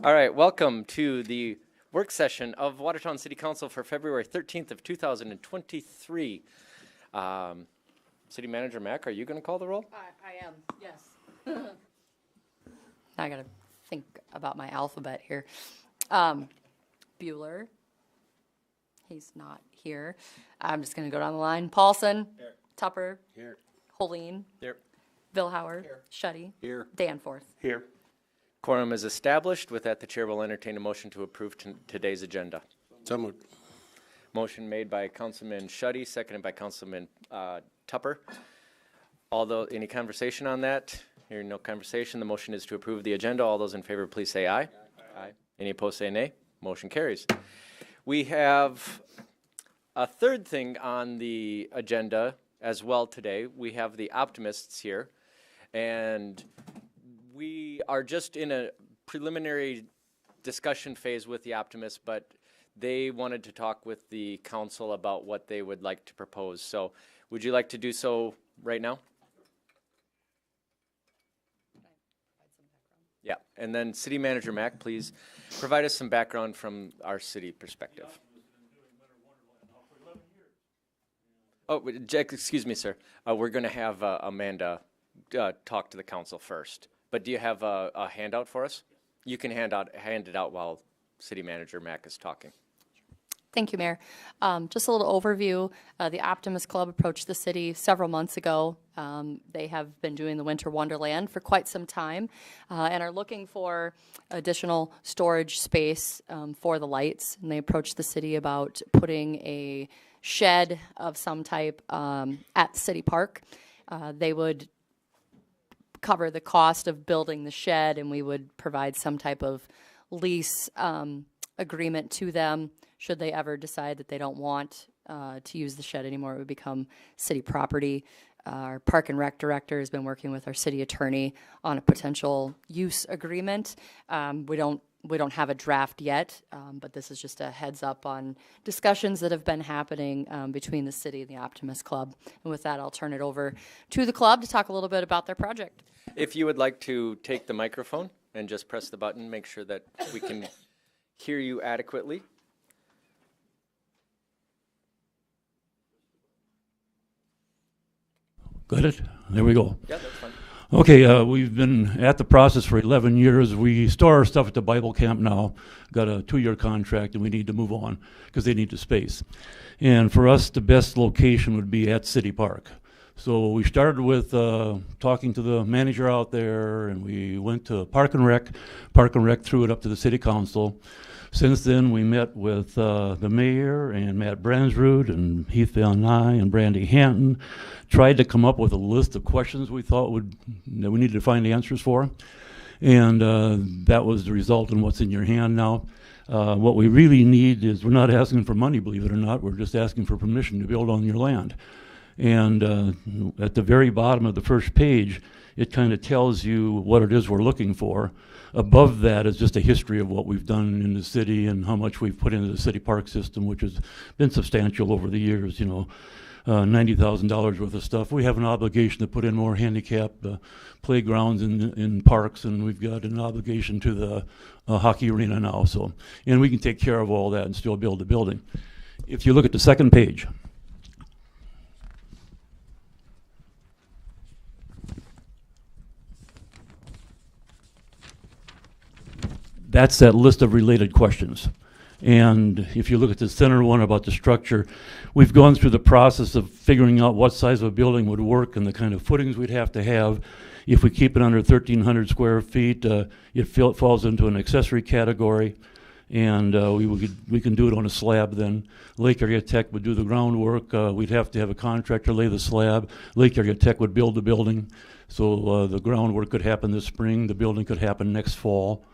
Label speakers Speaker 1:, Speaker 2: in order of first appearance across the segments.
Speaker 1: All right, welcome to the work session of Watertown City Council for February 13th of 2023. City Manager Mack, are you going to call the roll?
Speaker 2: I am, yes. I got to think about my alphabet here. Bueller. He's not here. I'm just going to go down the line. Paulson. Here. Tupper.
Speaker 3: Here.
Speaker 2: Holeen.
Speaker 1: Here.
Speaker 2: Vilhauer. Here. Shuddy.
Speaker 3: Here.
Speaker 2: Danforth.
Speaker 3: Here.
Speaker 1: Quorum is established. With that, the chair will entertain a motion to approve today's agenda.
Speaker 3: So moved.
Speaker 1: Motion made by Councilman Shuddy, seconded by Councilman Tupper. Although, any conversation on that? Hearing no conversation, the motion is to approve the agenda. All those in favor, please say aye. Aye. Any opposed, say nay. Motion carries. We have a third thing on the agenda as well today. We have the optimists here, and we are just in a preliminary discussion phase with the optimists, but they wanted to talk with the council about what they would like to propose. So would you like to do so right now? Yeah, and then City Manager Mack, please provide us some background from our city perspective. Oh, Jack, excuse me, sir. We're going to have Amanda talk to the council first. But do you have a handout for us? You can hand it out while City Manager Mack is talking.
Speaker 2: Thank you, Mayor. Just a little overview. The Optimist Club approached the city several months ago. They have been doing the Winter Wonderland for quite some time and are looking for additional storage space for the lights. And they approached the city about putting a shed of some type at City Park. They would cover the cost of building the shed, and we would provide some type of lease agreement to them. Should they ever decide that they don't want to use the shed anymore, it would become city property. Our Park and Rec director has been working with our city attorney on a potential use agreement. We don't have a draft yet, but this is just a heads up on discussions that have been happening between the city and the Optimist Club. And with that, I'll turn it over to the club to talk a little bit about their project.
Speaker 1: If you would like to take the microphone and just press the button, make sure that we can hear you adequately.
Speaker 4: Got it? There we go.
Speaker 1: Yeah, that's fine.
Speaker 4: Okay, we've been at the process for 11 years. We store our stuff at the Bible camp now. Got a 2-year contract, and we need to move on because they need the space. And for us, the best location would be at City Park. So we started with talking to the manager out there, and we went to Park and Rec. Park and Rec threw it up to the City Council. Since then, we met with the mayor and Matt Bransrud and Heath Van Nye and Brandy Hanton, tried to come up with a list of questions we thought that we needed to find answers for. And that was the result in what's in your hand now. What we really need is, we're not asking for money, believe it or not, we're just asking for permission to build on your land. And at the very bottom of the first page, it kind of tells you what it is we're looking for. Above that is just a history of what we've done in the city and how much we've put into the city park system, which has been substantial over the years, $90,000 worth of stuff. We have an obligation to put in more handicap playgrounds in parks, and we've got an obligation to the hockey arena now. And we can take care of all that and still build the building. If you look at the second page, that's that list of related questions. And if you look at the center one about the structure, we've gone through the process of figuring out what size of a building would work and the kind of footings we'd have to have. If we keep it under 1,300 square feet, it falls into an accessory category, and we can do it on a slab then. Lake Area Tech would do the groundwork. We'd have to have a contractor lay the slab. Lake Area Tech would build the building. So the groundwork could happen this spring. The building could happen next fall.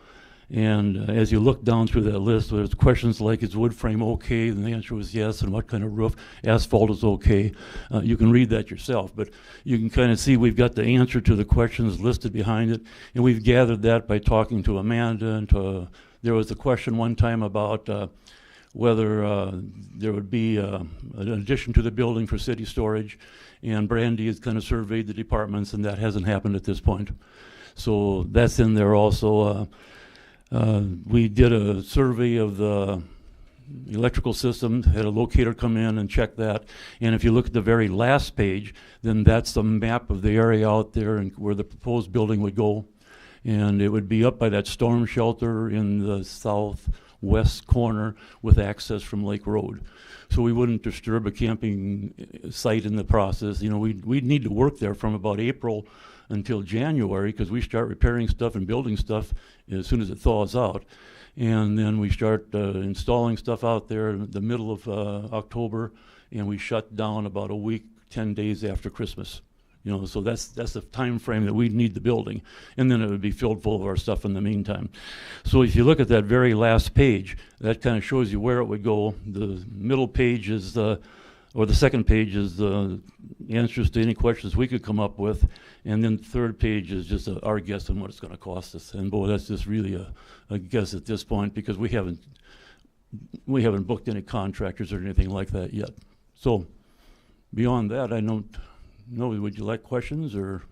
Speaker 4: And as you look down through that list, there's questions like, is wood frame okay? And the answer was yes. And what kind of roof? Asphalt is okay. You can read that yourself, but you can kind of see we've got the answer to the questions listed behind it. And we've gathered that by talking to Amanda. And there was a question one time about whether there would be an addition to the building for city storage. And Brandy has kind of surveyed the departments, and that hasn't happened at this point. So that's in there also. We did a survey of the electrical system, had a locator come in and check that. And if you look at the very last page, then that's the map of the area out there and where the proposed building would go. And it would be up by that storm shelter in the southwest corner with access from Lake Road. So we wouldn't disturb a camping site in the process. You know, we'd need to work there from about April until January, because we start repairing stuff and building stuff as soon as it thaws out. And then we start installing stuff out there in the middle of October, and we shut down about a week, 10 days after Christmas. You know, so that's the time frame that we need the building, and then it would be filled full of our stuff in the meantime. So if you look at that very last page, that kind of shows you where it would go. The middle page is or the second page is the answers to any questions we could come up with, and then the third page is just our guess on what it's going to cost us. And boy, that's just really a guess at this point, because we haven't booked any contractors or anything like that yet. So beyond that, I don't know. Would you like questions or?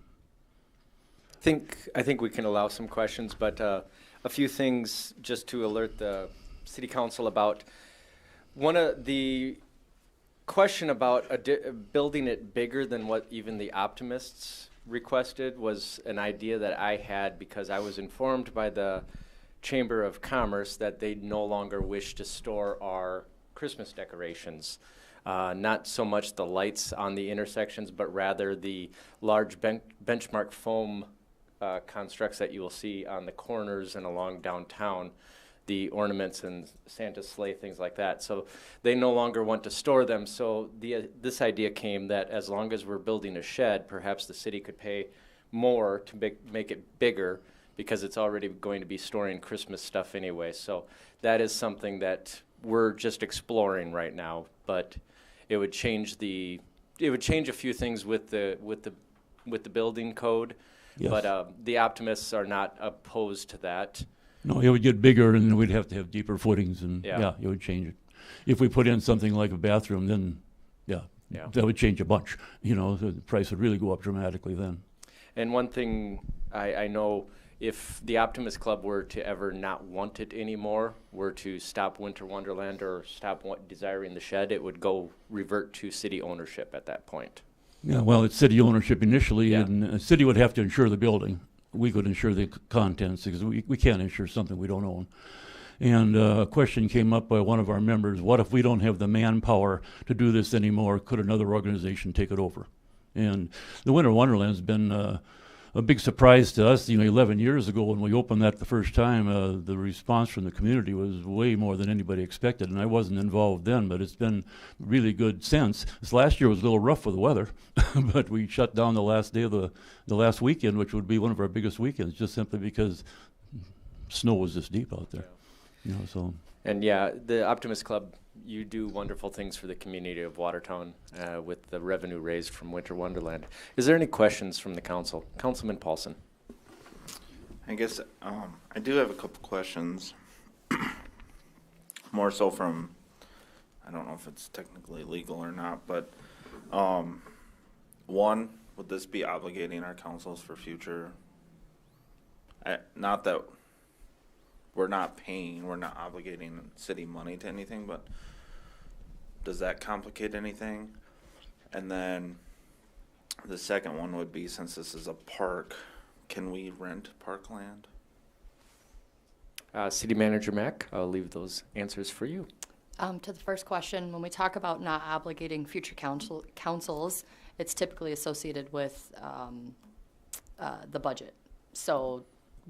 Speaker 1: I think we can allow some questions, but a few things just to alert the city council about. One of the question about building it bigger than what even the optimists requested was an idea that I had, because I was informed by the Chamber of Commerce that they no longer wish to store our Christmas decorations. Not so much the lights on the intersections, but rather the large benchmark foam constructs that you will see on the corners and along downtown, the ornaments and Santa's sleigh, things like that. So they no longer want to store them. So this idea came that as long as we're building a shed, perhaps the city could pay more to make it bigger, because it's already going to be storing Christmas stuff anyway. So that is something that we're just exploring right now, but it would change a few things with the building code.
Speaker 4: Yes.
Speaker 1: But the optimists are not opposed to that.
Speaker 4: No, it would get bigger, and we'd have to have deeper footings, and
Speaker 1: Yeah.
Speaker 4: it would change it. If we put in something like a bathroom, then
Speaker 1: Yeah.
Speaker 4: that would change a bunch. You know, the price would really go up dramatically then.
Speaker 1: And one thing I know, if the Optimist Club were to ever not want it anymore, were to stop Winter Wonderland or stop desiring the shed, it would revert to city ownership at that point.
Speaker 4: Yeah, well, it's city ownership initially,
Speaker 1: Yeah.
Speaker 4: and the city would have to insure the building. We could insure the contents, because we can't insure something we don't own. And a question came up by one of our members: what if we don't have the manpower to do this anymore? Could another organization take it over? And the Winter Wonderland's been a big surprise to us. You know, 11 years ago when we opened that the first time, the response from the community was way more than anybody expected, and I wasn't involved then, but it's been really good since. This last year was a little rough with the weather, but we shut down the last day of the last weekend, which would be one of our biggest weekends, just simply because snow was this deep out there. You know, so.
Speaker 1: And yeah, the Optimist Club, you do wonderful things for the community of Watertown with the revenue raised from Winter Wonderland. Is there any questions from the council? Councilman Paulson.
Speaker 3: I guess I do have a couple questions. More so from, I don't know if it's technically legal or not, but one, would this be obligating our councils for future? Not that we're not obligating city money to anything, but does that complicate anything? And then the second one would be, since this is a park, can we rent parkland?
Speaker 1: City Manager Mack, I'll leave those answers for you.
Speaker 2: To the first question, when we talk about not obligating future councils, it's typically associated with the budget. So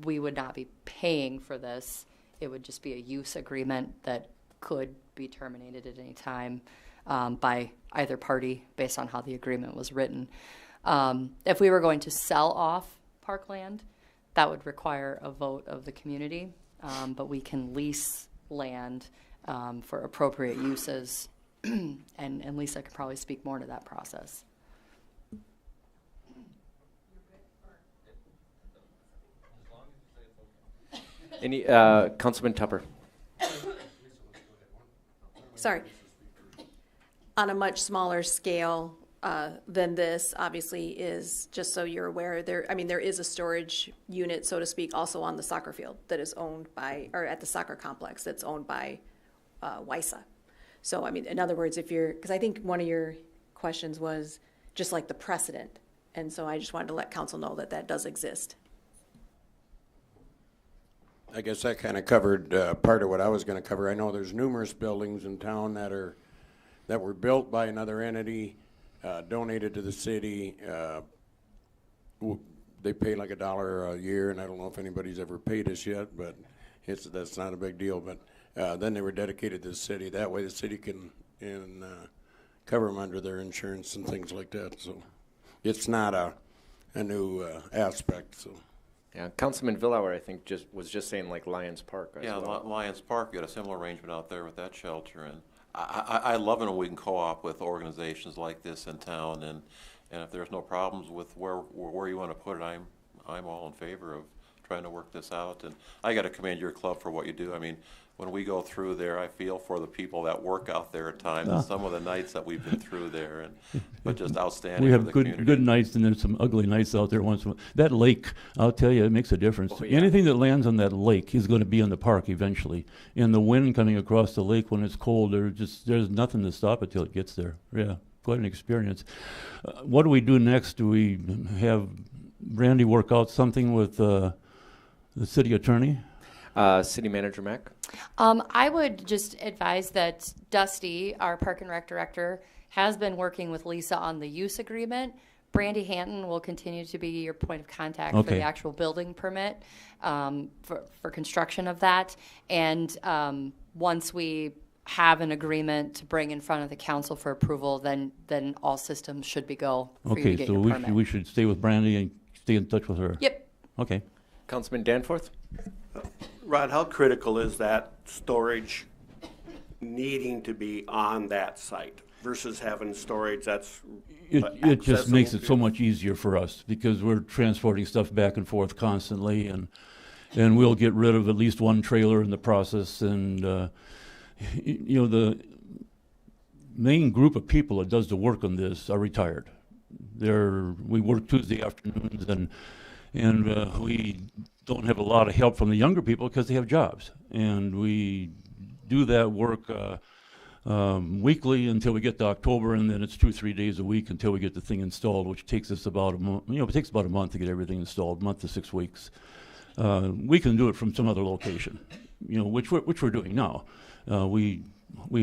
Speaker 2: we would not be paying for this. It would just be a use agreement that could be terminated at any time by either party based on how the agreement was written. If we were going to sell off parkland, that would require a vote of the community, but we can lease land for appropriate uses, and Lisa could probably speak more to that process.
Speaker 1: Any Councilman Tupper?
Speaker 5: Sorry. On a much smaller scale, than this, obviously, is, just so you're aware, there is a storage unit, so to speak, also on the soccer field that is owned by, or at the soccer complex that's owned by WISA. So, I mean, in other words, because I think one of your questions was just like the precedent. And so I just wanted to let council know that that does exist.
Speaker 6: I guess that kind of covered part of what I was going to cover. I know there's numerous buildings in town that were built by another entity, donated to the city. They pay like $1 a year, and I don't know if anybody's ever paid us yet, but that's not a big deal. But then they were dedicated to the city. That way the city can cover them under their insurance and things like that. So it's not a new aspect. So.
Speaker 1: Yeah, Councilman Villauer, I think, was just saying like Lions Park as
Speaker 7: Yeah,
Speaker 1: well.
Speaker 7: Lions Park, we got a similar arrangement out there with that shelter, and I love it when we can co-op with organizations like this in town, and if there's no problems with where you want to put it, I'm all in favor of trying to work this out. And I got to commend your club for what you do. I mean, when we go through there, I feel for the people that work out there at times, and some of the nights that we've been through there, but just outstanding.
Speaker 4: We
Speaker 7: for
Speaker 4: have
Speaker 7: the
Speaker 4: good
Speaker 7: community.
Speaker 4: nights, and there's some ugly nights out there once in a while. That lake, I'll tell you, it makes a difference.
Speaker 1: Oh, yeah.
Speaker 4: Anything that lands on that lake is going to be in the park eventually. And the wind coming across the lake when it's cold, there's nothing to stop it till it gets there. Yeah, quite an experience. What do we do next? Do we have Randy work out something with the city attorney?
Speaker 1: City Manager Mack?
Speaker 2: I would just advise that Dusty, our Park and Rec Director, has been working with Lisa on the use agreement. Brandy Hanton will continue to be your point of contact for
Speaker 4: Okay.
Speaker 2: the actual building permit for construction of that. And once we have an agreement to bring in front of the council for approval, then all systems should be go for you to
Speaker 4: Okay,
Speaker 2: get
Speaker 4: so
Speaker 2: your
Speaker 4: we
Speaker 2: permit.
Speaker 4: should stay with Brandy and stay in touch with her.
Speaker 2: Yep.
Speaker 4: Okay.
Speaker 1: Councilman Danforth?
Speaker 8: Rod, how critical is that storage needing to be on that site versus having storage that's
Speaker 4: It just makes it
Speaker 8: accessible
Speaker 4: so
Speaker 8: to-
Speaker 4: much easier for us because we're transporting stuff back and forth constantly, and we'll get rid of at least one trailer in the process. And the main group of people that does the work on this are retired. We work Tuesday afternoons, and we don't have a lot of help from the younger people because they have jobs, and we do that work weekly until we get to October, and then it's 2-3 days a week until we get the thing installed, which takes us about a month. It takes about a month to get everything installed, a month to 6 weeks. We can do it from some other location, which we're doing now. We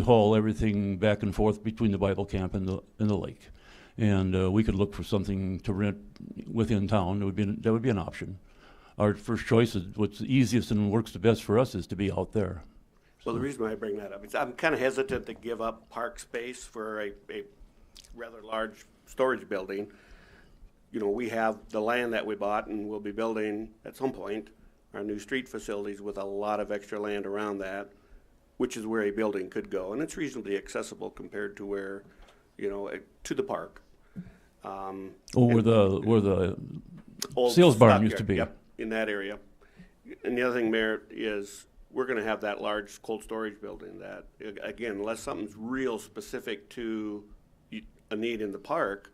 Speaker 4: haul everything back and forth between the Bible camp and the lake, and we could look for something to rent within town. That would be an option. Our first choice is what's the easiest and works the best for us is to be out there.
Speaker 8: Well, the reason why I bring that up is I'm kind of hesitant to give up park space for a rather large storage building. We have the land that we bought, and we'll be building at some point our new street facilities with a lot of extra land around that, which is where a building could go, and it's reasonably accessible compared to where, to the park.
Speaker 4: Where the
Speaker 8: Old
Speaker 4: sales barn
Speaker 8: stockyard,
Speaker 4: used to be.
Speaker 8: Yep, in that area. And the other thing, Mayor, is we're gonna have that large cold storage building that, again, unless something's real specific to a need in the park,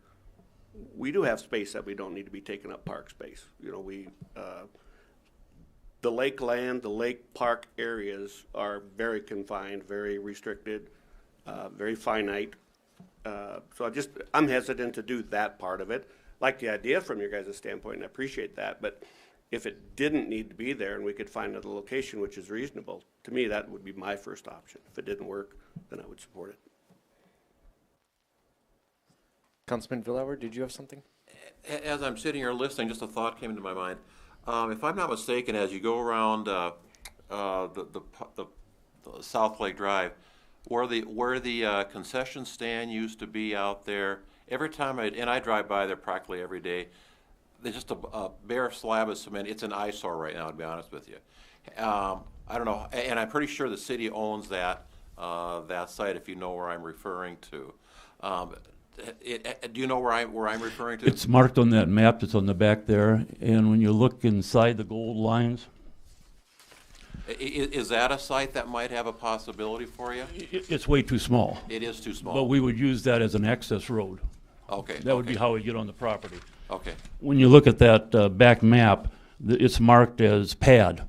Speaker 8: we do have space that we don't need to be taking up park space. The lake land, the lake park areas are very confined, very restricted, very finite. So I'm hesitant to do that part of it. Like the idea from your guys' standpoint, and I appreciate that, but if it didn't need to be there and we could find another location which is reasonable, to me, that would be my first option. If it didn't work, then I would support it.
Speaker 1: Councilman Villauer, did you have something?
Speaker 7: As I'm sitting here listening, just a thought came into my mind. If I'm not mistaken, as you go around the South Lake Drive, where the concession stand used to be out there, every time I drive by there practically every day, there's just a bare slab of cement. It's an eyesore right now, to be honest with you. I don't know, and I'm pretty sure the city owns that site, if you know where I'm referring to. Do you know where I'm referring to?
Speaker 4: It's marked on that map that's on the back there, and when you look inside the gold lines,
Speaker 7: Is that a site that might have a possibility for you?
Speaker 4: it's way too small.
Speaker 7: It is too small.
Speaker 4: But we would use that as an access road.
Speaker 7: Okay.
Speaker 4: That would be
Speaker 7: okay,
Speaker 4: how we get on the property.
Speaker 7: Okay,
Speaker 4: When you look at that back map, it's marked as pad.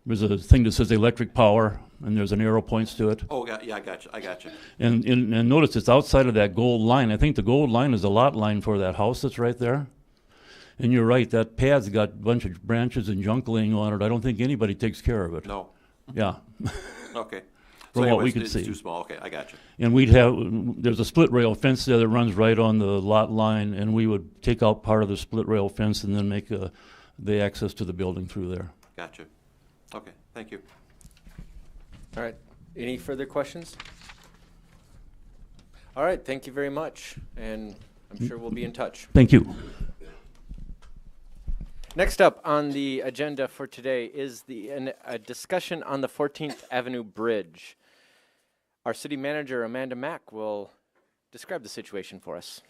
Speaker 4: There's a thing that says electric power, and there's an arrow points to it.
Speaker 7: oh, yeah, I got you.
Speaker 4: And notice it's outside of that gold line. I think the gold line is the lot line for that house that's right there. And you're right, that pad's got a bunch of branches and junk laying on it. I don't think anybody takes care of it.
Speaker 7: No,
Speaker 4: Yeah.
Speaker 7: okay.
Speaker 4: From
Speaker 7: So
Speaker 4: what we
Speaker 7: anyways,
Speaker 4: could
Speaker 7: it's
Speaker 4: see.
Speaker 7: too small, okay, I got you.
Speaker 4: And there's a split rail fence there that runs right on the lot line, and we would take out part of the split rail fence and then make the access to the building through there.
Speaker 7: Got you. Okay, thank you.
Speaker 1: All right. Any further questions? All right, thank you very much, and I'm sure we'll be in touch.
Speaker 4: Thank you.
Speaker 1: Next up on the agenda for today is a discussion on the 14th Avenue Bridge. Our city manager, Amanda Mack, will describe the situation for us.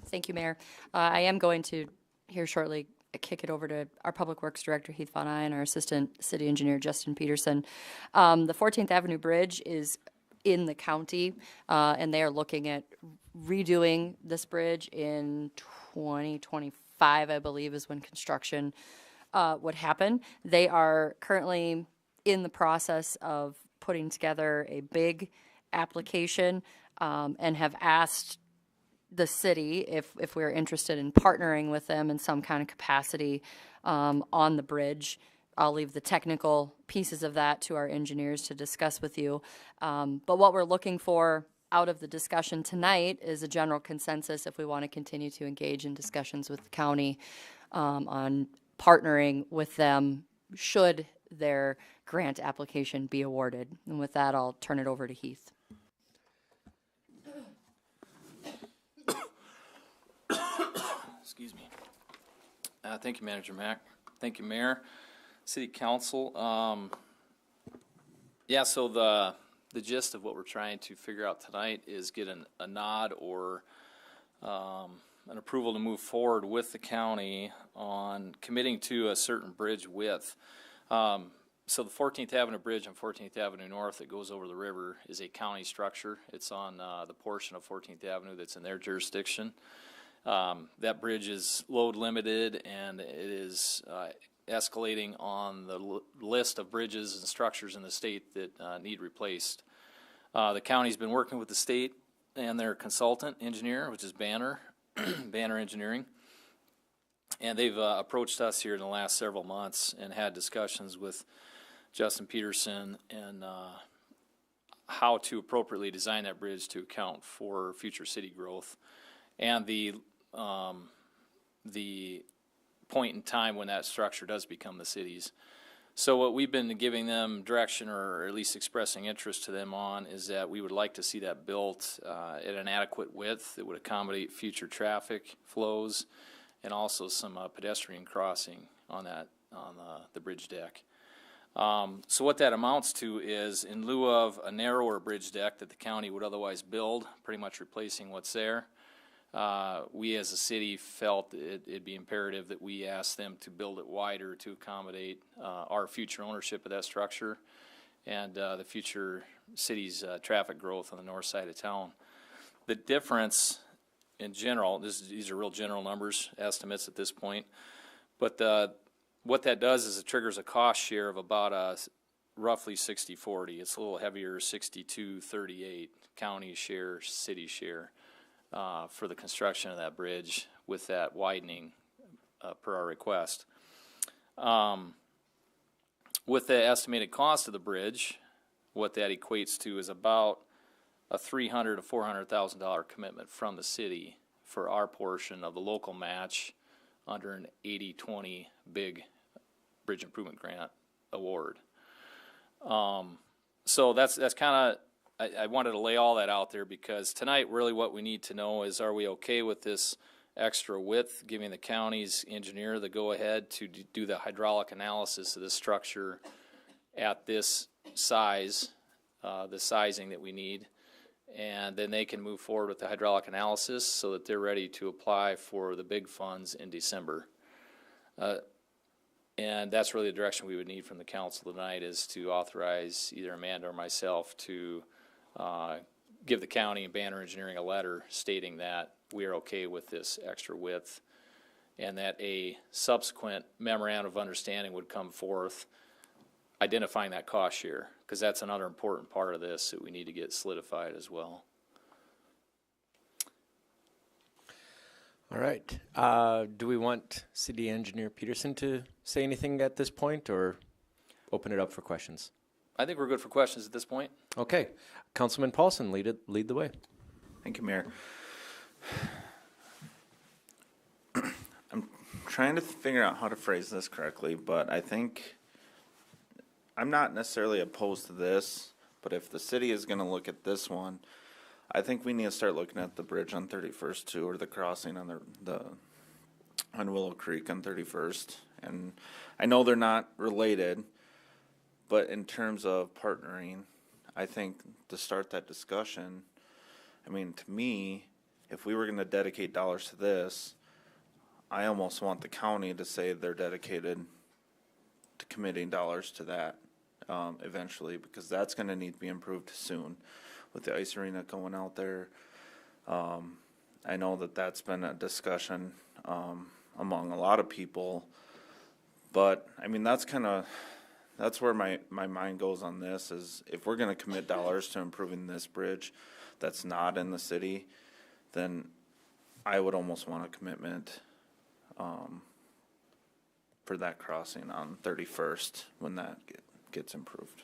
Speaker 2: Thank you, Mayor. I am going to, here shortly, kick it over to our Public Works Director, Heath Von Eye, and our Assistant City Engineer, Justin Peterson. The 14th Avenue Bridge is in the county, and they are looking at redoing this bridge in 2025, I believe, is when construction would happen. They are currently in the process of putting together a big application and have asked the city if we're interested in partnering with them in some kind of capacity on the bridge. I'll leave the technical pieces of that to our engineers to discuss with you. But what we're looking for out of the discussion tonight is a general consensus if we want to continue to engage in discussions with the county on partnering with them should their grant application be awarded. And with that, I'll turn it over to Heath.
Speaker 9: Excuse me. Thank you, Manager Mack. Thank you, Mayor, City Council. Yeah, so the gist of what we're trying to figure out tonight is get a nod or an approval to move forward with the county on committing to a certain bridge width. So the 14th Avenue Bridge on 14th Avenue North that goes over the river is a county structure. It's on the portion of 14th Avenue that's in their jurisdiction. That bridge is load limited, and it is escalating on the list of bridges and structures in the state that need replaced. The county's been working with the state and their consultant engineer, which is Banner, Banner Engineering. And they've approached us here in the last several months and had discussions with Justin Peterson and how to appropriately design that bridge to account for future city growth and the point in time when that structure does become the city's. So what we've been giving them direction, or at least expressing interest to them on, is that we would like to see that built at an adequate width that would accommodate future traffic flows and also some pedestrian crossing on the bridge deck. So what that amounts to is, in lieu of a narrower bridge deck that the county would otherwise build, pretty much replacing what's there, we as a city felt it'd be imperative that we ask them to build it wider to accommodate our future ownership of that structure and the future city's traffic growth on the north side of town. The difference in general, these are real general numbers, estimates at this point, but what that does is it triggers a cost share of about roughly 60-40. It's a little heavier, 62-38, county share, city share. For the construction of that bridge with that widening per our request. With the estimated cost of the bridge, what that equates to is about a $300,000 to $400,000 commitment from the city for our portion of the local match under an 80-20 big bridge improvement grant award. So that's kind of, I wanted to lay all that out there because tonight really what we need to know is, are we okay with this extra width, giving the county's engineer the go-ahead to do the hydraulic analysis of this structure at this size, the sizing that we need, and then they can move forward with the hydraulic analysis so that they're ready to apply for the big funds in December. And that's really the direction we would need from the council tonight, is to authorize either Amanda or myself to give the county and Banner Engineering a letter stating that we are okay with this extra width, and that a subsequent memorandum of understanding would come forth identifying that cost share, because that's another important part of this that we need to get solidified as well.
Speaker 1: All right. Do we want City Engineer Peterson to say anything at this point, or open it up for questions?
Speaker 9: I think we're good for questions at this point.
Speaker 1: Okay. Councilman Paulson, lead the way.
Speaker 3: Thank you, Mayor. I'm trying to figure out how to phrase this correctly, but I think I'm not necessarily opposed to this, but if the city is going to look at this one, I think we need to start looking at the bridge on 31st too, or the crossing on on Willow Creek on 31st. And I know they're not related, but in terms of partnering, I think to start that discussion, I mean, to me, if we were going to dedicate dollars to this, I almost want the county to say they're dedicated to committing dollars to that eventually, because that's going to need to be improved soon with the ice arena going out there. I know that that's been a discussion among a lot of people, but I mean, that's where my mind goes on this, is if we're going to commit dollars to improving this bridge that's not in the city, then I would almost want a commitment for that crossing on 31st when that gets improved.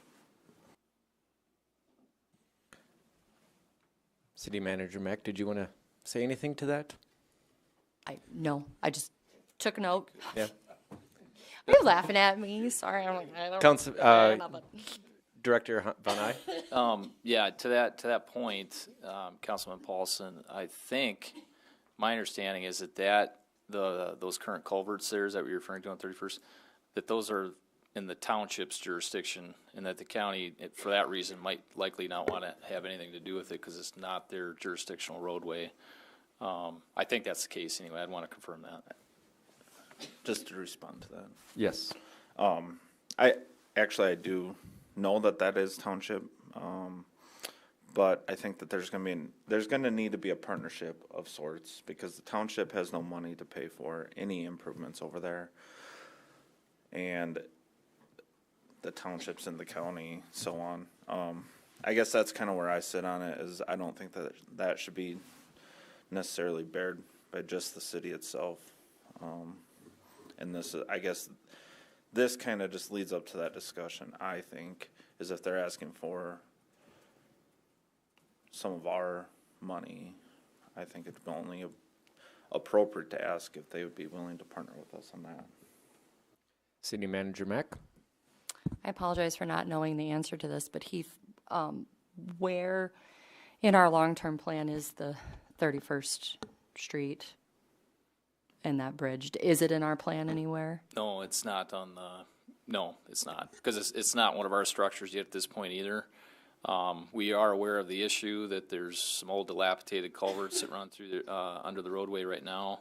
Speaker 1: City Manager Mack, did you want to say anything to that?
Speaker 2: No, I just took note.
Speaker 1: Yeah.
Speaker 2: Are you laughing at me? Sorry, I'm like, I don't
Speaker 1: Council,
Speaker 2: nothing.
Speaker 1: Director Von Eye?
Speaker 9: Yeah, to that point, Councilman Paulson, I think my understanding is that those current culverts there, is that what you're referring to on 31st, that those are in the township's jurisdiction, and that the county, for that reason, might likely not want to have anything to do with it because it's not their jurisdictional roadway. I think that's the case anyway. I'd want to confirm that.
Speaker 3: Just to respond to that.
Speaker 1: Yes.
Speaker 3: I do know that is township, but I think that there's going to need to be a partnership of sorts, because the township has no money to pay for any improvements over there, and the townships in the county, so on. I guess that's kind of where I sit on it, is I don't think that should be necessarily bared by just the city itself. And I guess this kind of just leads up to that discussion, I think, is if they're asking for some of our money, I think it's only appropriate to ask if they would be willing to partner with us on that.
Speaker 1: City Manager Mack?
Speaker 2: I apologize for not knowing the answer to this, but Heath, where in our long-term plan is the 31st Street and that bridge? Is it in our plan anywhere?
Speaker 9: No, it's not no, it's not, because it's not one of our structures yet at this point either. We are aware of the issue that there's some old dilapidated culverts that run through under the roadway right now.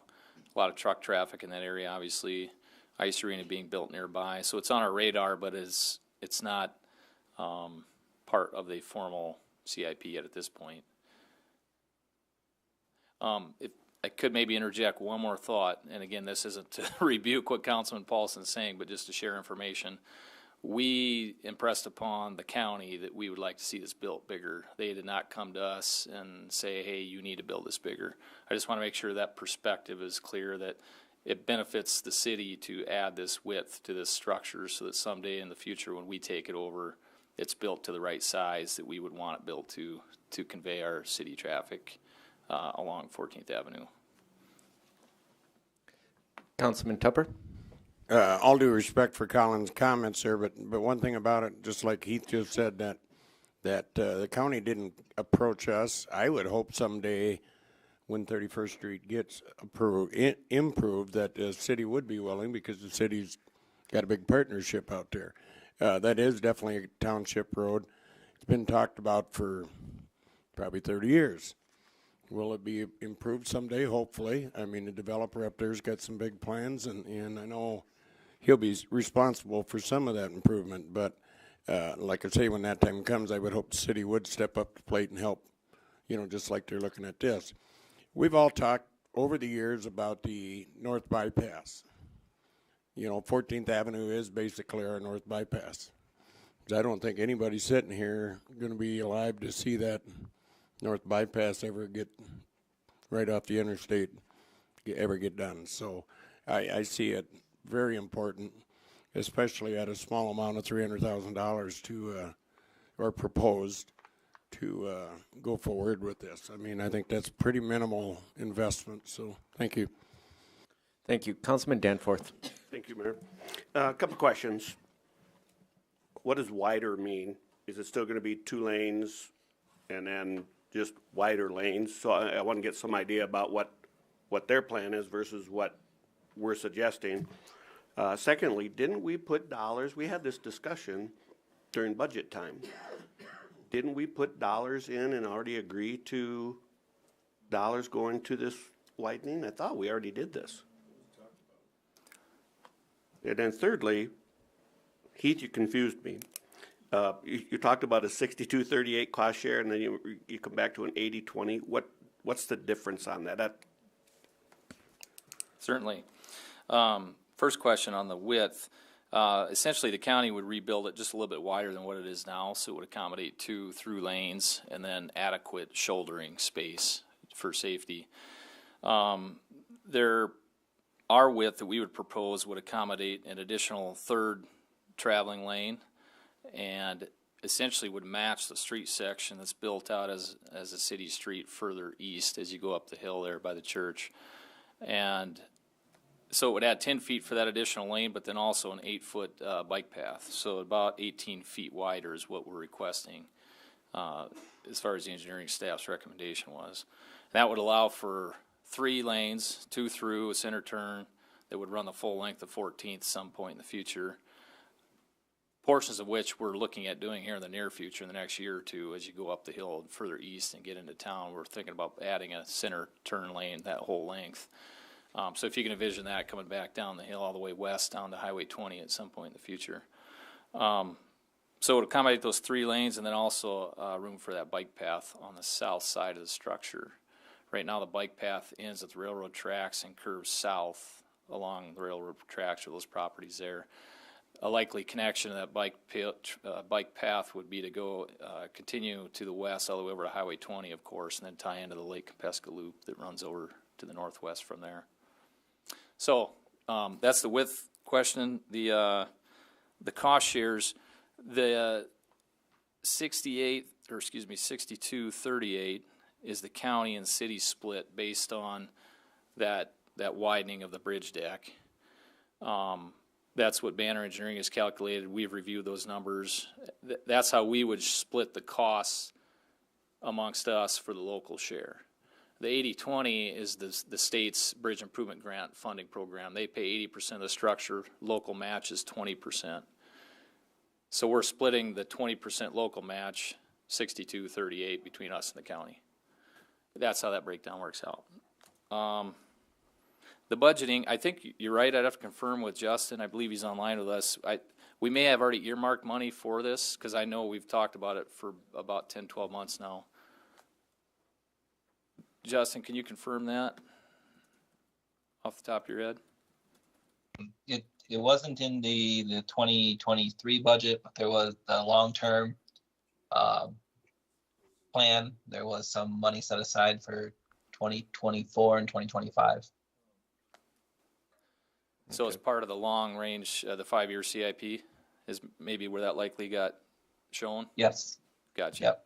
Speaker 9: A lot of truck traffic in that area, obviously. Ice arena being built nearby, so it's on our radar, but it's not part of the formal CIP yet at this point. If I could maybe interject one more thought, and again, this isn't to rebuke what Councilman Paulson's saying, but just to share information. We impressed upon the county that we would like to see this built bigger. They did not come to us and say, hey, you need to build this bigger. I just want to make sure that perspective is clear, that it benefits the city to add this width to this structure so that someday in the future when we take it over, it's built to the right size that we would want it built to convey our city traffic along 14th Avenue.
Speaker 1: Councilman Tupper?
Speaker 6: All due respect for Colin's comments there, but one thing about it, just like Heath just said, that the county didn't approach us. I would hope someday when 31st Street gets improved, that the city would be willing, because the city's got a big partnership out there. That is definitely a township road. It's been talked about for probably 30 years. Will it be improved someday? Hopefully. I mean, the developer up there's got some big plans, and I know he'll be responsible for some of that improvement. But like I say, when that time comes, I would hope the city would step up to the plate and help just like they're looking at this. We've all talked over the years about the North Bypass. 14th Avenue is basically our North Bypass. I don't think anybody sitting here going to be alive to see that North Bypass ever get right off the interstate, ever get done. So I see it very important, especially at a small amount of $300,000 to, or proposed to go forward with this. I mean, I think that's pretty minimal investment. So thank you.
Speaker 1: Thank you. Councilman Danforth.
Speaker 8: Thank you, Mayor. A couple questions. What does wider mean? Is it still going to be 2 lanes and then just wider lanes? So I want to get some idea about what their plan is versus what we're suggesting. Secondly, didn't we put dollars? We had this discussion during budget time. Didn't we put dollars in and already agree to dollars going to this widening? I thought we already did this. And then thirdly, Heath, you confused me. You talked about a 62-38 cost share, and then you come back to an 80-20. What's the difference on that?
Speaker 9: Certainly. First question on the width. Essentially, the county would rebuild it just a little bit wider than what it is now, so it would accommodate 2 through lanes and then adequate shouldering space for safety. Our width that we would propose would accommodate an additional 3rd traveling lane and essentially would match the street section that's built out as a city street further east as you go up the hill there by the church. And so it would add 10 feet for that additional lane, but then also an 8-foot bike path. So about 18 feet wider is what we're requesting as far as the engineering staff's recommendation was. And that would allow for 3 lanes, 2 through, a center turn that would run the full length of 14th some point in the future. Portions of which we're looking at doing here in the near future, in the next year or two, as you go up the hill further east and get into town. We're thinking about adding a center turn lane that whole length. So if you can envision that coming back down the hill all the way west down to Highway 20 at some point in the future. So it would accommodate those 3 lanes and then also room for that bike path on the south side of the structure. Right now the bike path ends at the railroad tracks and curves south along the railroad tracks or those properties there. A likely connection to that bike path would be to go continue to the west all the way over to Highway 20, of course, and then tie into the Lake Compesca Loop that runs over to the northwest from there. So that's the width question. The cost shares, the 62-38 is the county and city split based on that widening of the bridge deck. That's what Banner Engineering has calculated. We've reviewed those numbers. That's how we would split the costs amongst us for the local share. The 80-20 is the state's bridge improvement grant funding program. They pay 80% of the structure. Local match is 20%. So we're splitting the 20% local match, 62-38, between us and the county. That's how that breakdown works out. The budgeting, I think you're right. I'd have to confirm with Justin. I believe he's online with us. We may have already earmarked money for this because I know we've talked about it for about 10, 12 months now. Justin, can you confirm that off the top of your head?
Speaker 10: It wasn't in the 2023 budget, but there was the long-term plan. There was some money set aside for 2024 and 2025.
Speaker 9: So it's part of the long range, the 5-year CIP is maybe where that likely got shown?
Speaker 10: Yes.
Speaker 9: Gotcha.
Speaker 10: Yep.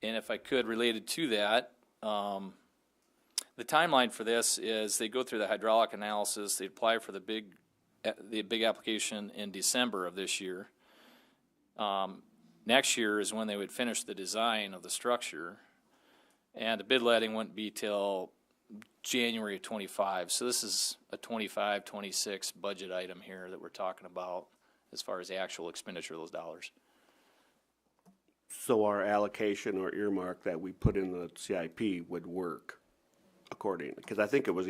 Speaker 9: And if I could, related to that, the timeline for this is they go through the hydraulic analysis, they apply for the big application in December of this year. Next year is when they would finish the design of the structure, and the bid letting wouldn't be till January of 25. So this is a 25, 26 budget item here that we're talking about as far as the actual expenditure of those dollars.
Speaker 8: So our allocation or earmark that we put in the CIP would work accordingly, because I think it was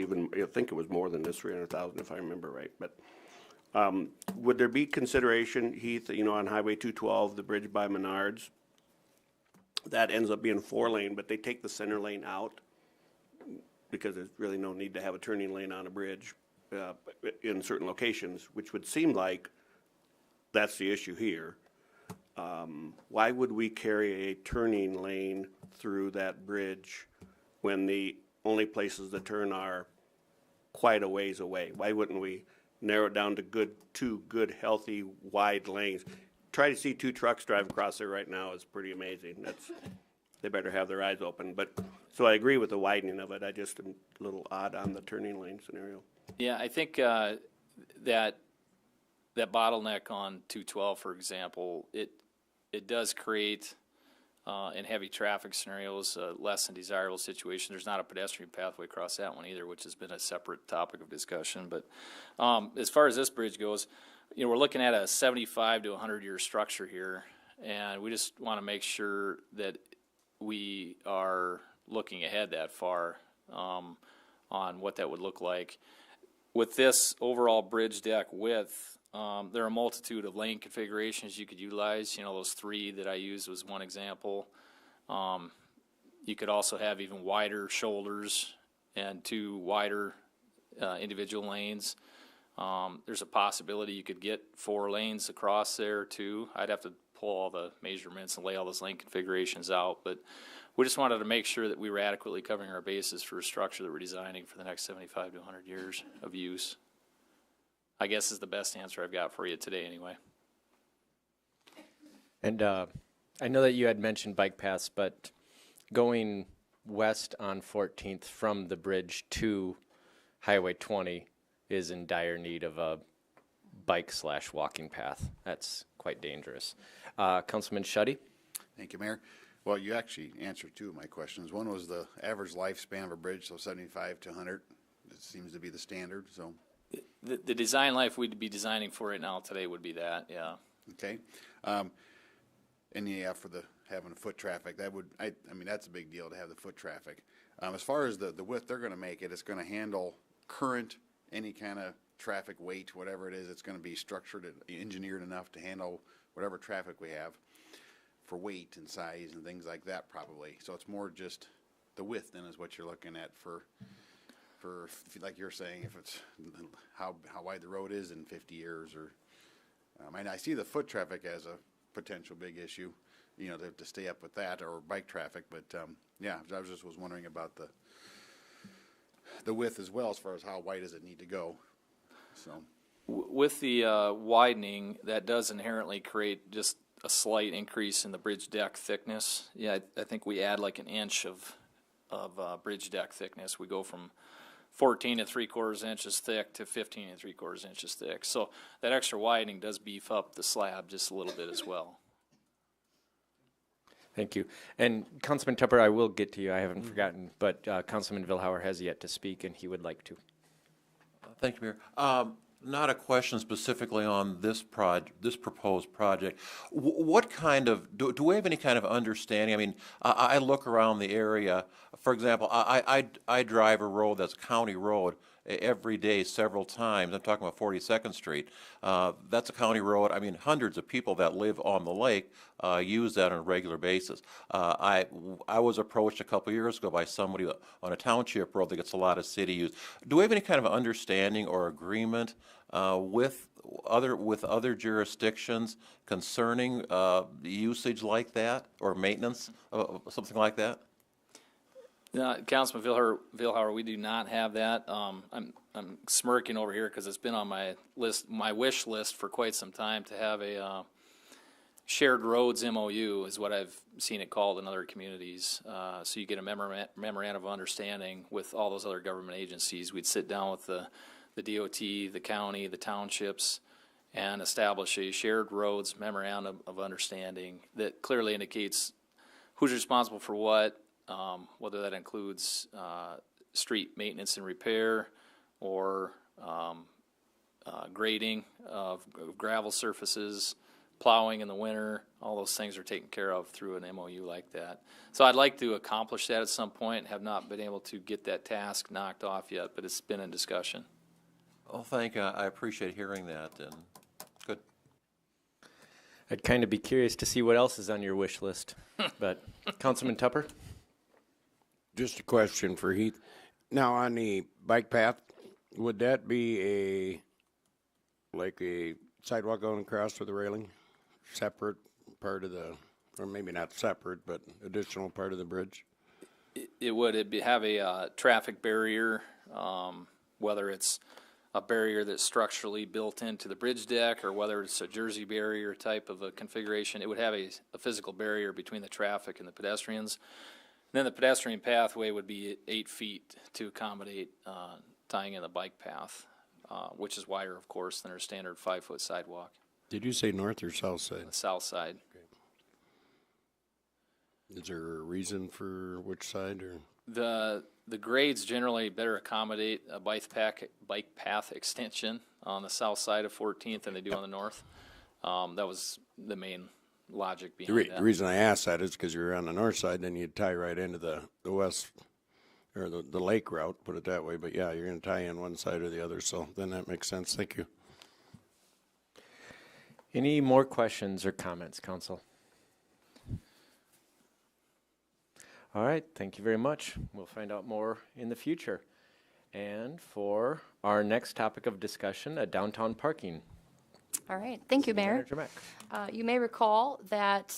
Speaker 8: more than this 300,000 if I remember right. But would there be consideration, Heath, on Highway 212, the bridge by Menards, that ends up being 4-lane, but they take the center lane out because there's really no need to have a turning lane on a bridge in certain locations, which would seem like that's the issue here. Why would we carry a turning lane through that bridge when the only places that turn are quite a ways away? Why wouldn't we narrow it down to two good, healthy, wide lanes? Try to see 2 trucks drive across there right now is pretty amazing. They better have their eyes open. But so I agree with the widening of it. I just am a little odd on the turning lane scenario.
Speaker 9: Yeah, I think that bottleneck on 212, for example, it does create in heavy traffic scenarios less than desirable situation. There's not a pedestrian pathway across that one either, which has been a separate topic of discussion. But as far as this bridge goes, we're looking at a 75 to 100-year structure here, and we just want to make sure that we are looking ahead that far on what that would look like. With this overall bridge deck width, there are a multitude of lane configurations you could utilize. Those 3 that I used was one example. You could also have even wider shoulders and 2 wider individual lanes. There's a possibility you could get 4 lanes across there too. I'd have to pull all the measurements and lay all those lane configurations out, but we just wanted to make sure that we were adequately covering our bases for a structure that we're designing for the next 75 to 100 years of use. I guess is the best answer I've got for you today anyway.
Speaker 1: And I know that you had mentioned bike paths, but going west on 14th from the bridge to Highway 20 is in dire need of a bike/walking path. That's quite dangerous. Councilman Schutte?
Speaker 11: Thank you, Mayor. Well, you actually answered 2 of my questions. One was the average lifespan of a bridge, so 75 to 100. It seems to be the standard, so.
Speaker 9: The design life we'd be designing for it now today would be that, yeah.
Speaker 11: Okay. And yeah, for having foot traffic, that would, I mean, that's a big deal to have the foot traffic. As far as the width they're going to make it, it's going to handle current, any kind of traffic weight, whatever it is. It's going to be structured, engineered enough to handle whatever traffic we have for weight and size and things like that probably. So it's more just the width then is what you're looking at for like you're saying, if it's how wide the road is in 50 years or, I see the foot traffic as a potential big issue, to stay up with that or bike traffic. But yeah, I was wondering about the width as well as far as how wide does it need to go. So
Speaker 9: with the widening, that does inherently create just a slight increase in the bridge deck thickness. Yeah, I think we add like an inch of bridge deck thickness. We go from 14 3/4 inches thick to 15 3/4 inches thick. So that extra widening does beef up the slab just a little bit as well.
Speaker 1: Thank you. And Councilman Tupper, I will get to you. I haven't forgotten, but Councilman Vilhauer has yet to speak, and he would like to.
Speaker 7: Thank you, Mayor. Not a question specifically on this proposed project. What kind of, do we have any kind of understanding? I mean, I look around the area. For example, I drive a road that's county road every day several times. I'm talking about 42nd Street. That's a county road. I mean, hundreds of people that live on the lake use that on a regular basis. I was approached a couple years ago by somebody on a township road that gets a lot of city use. Do we have any kind of understanding or agreement with other jurisdictions concerning usage like that or maintenance, something like that?
Speaker 9: Councilman Vilhauer, we do not have that. I'm smirking over here because it's been on my list, my wish list for quite some time to have a shared roads MOU is what I've seen it called in other communities. So you get a memorandum of understanding with all those other government agencies. We'd sit down with the DOT, the county, the townships, and establish a shared roads memorandum of understanding that clearly indicates who's responsible for what, whether that includes street maintenance and repair or grading of gravel surfaces, plowing in the winter. All those things are taken care of through an MOU like that. So I'd like to accomplish that at some point and have not been able to get that task knocked off yet, but it's been in discussion.
Speaker 7: Well, thank you. I appreciate hearing that. And good.
Speaker 1: I'd kind of be curious to see what else is on your wish list. But Councilman Tupper?
Speaker 6: Just a question for Heath. Now, on the bike path, would that be like a sidewalk going across with a railing? Separate part of the, or maybe not separate, but additional part of the bridge?
Speaker 9: It would. Have a traffic barrier, whether it's a barrier that's structurally built into the bridge deck or whether it's a Jersey barrier type of a configuration. It would have a physical barrier between the traffic and the pedestrians. And then the pedestrian pathway would be 8 feet to accommodate tying in the bike path, which is wider, of course, than our standard 5-foot sidewalk.
Speaker 6: Did you say north or south side?
Speaker 9: The south side.
Speaker 6: Is there a reason for which side, or?
Speaker 9: The grades generally better accommodate a bike path extension on the south side of 14th than they do on the north. That was the main logic behind that.
Speaker 6: The reason I asked that is because you're on the north side, then you'd tie right into the west, or the lake route, put it that way. But yeah, you're going to tie in one side or the other, so then that makes sense. Thank you.
Speaker 1: Any more questions or comments, council? All right, thank you very much. We'll find out more in the future. And for our next topic of discussion, downtown parking.
Speaker 2: All right, thank you, Mayor.
Speaker 1: Manager Mack.
Speaker 2: You may recall that,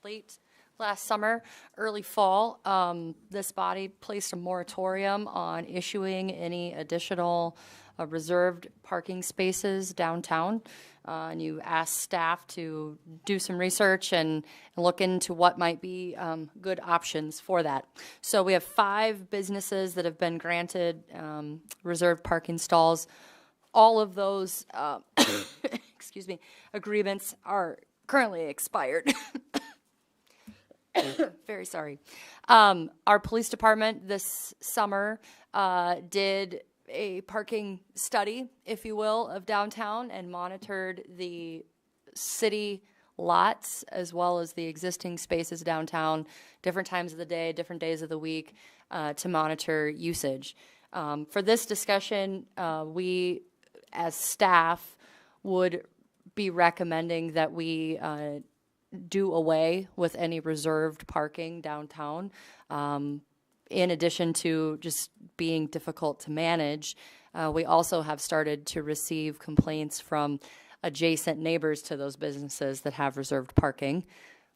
Speaker 2: late last summer, early fall, this body placed a moratorium on issuing any additional reserved parking spaces downtown. And you asked staff to do some research and look into what might be good options for that. So we have 5 businesses that have been granted reserved parking stalls. All of those agreements are currently expired. Very sorry. Our police department this summer did a parking study, if you will, of downtown and monitored the city lots as well as the existing spaces downtown, different times of the day, different days of the week, to monitor usage. For this discussion, we as staff would be recommending that we do away with any reserved parking downtown. In addition to just being difficult to manage, we also have started to receive complaints from adjacent neighbors to those businesses that have reserved parking,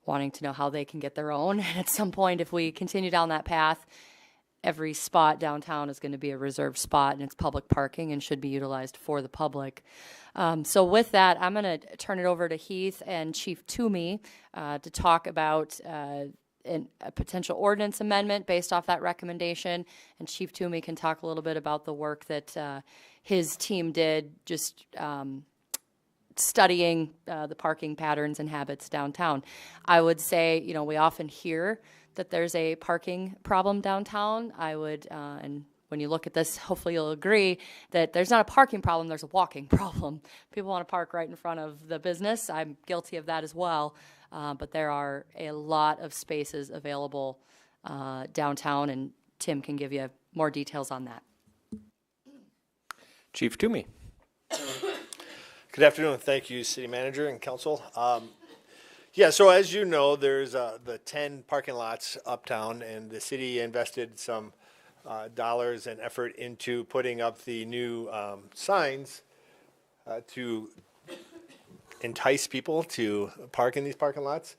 Speaker 2: wanting to know how they can get their own. And at some point, if we continue down that path, every spot downtown is going to be a reserved spot, and it's public parking and should be utilized for the public. So with that, I'm going to turn it over to Heath and Chief Toomey to talk about a potential ordinance amendment based off that recommendation, and Chief Toomey can talk a little bit about the work that his team did just studying the parking patterns and habits downtown. I would say, we often hear that there's a parking problem downtown. I would, and when you look at this, hopefully you'll agree that there's not a parking problem, there's a walking problem. People want to park right in front of the business. I'm guilty of that as well. But there are a lot of spaces available downtown, and Tim can give you more details on that.
Speaker 1: Chief Toomey.
Speaker 12: Good afternoon. Thank you, City Manager and Council. So as you know, there's the 10 parking lots uptown, and the city invested some dollars and effort into putting up the new signs to entice people to park in these parking lots.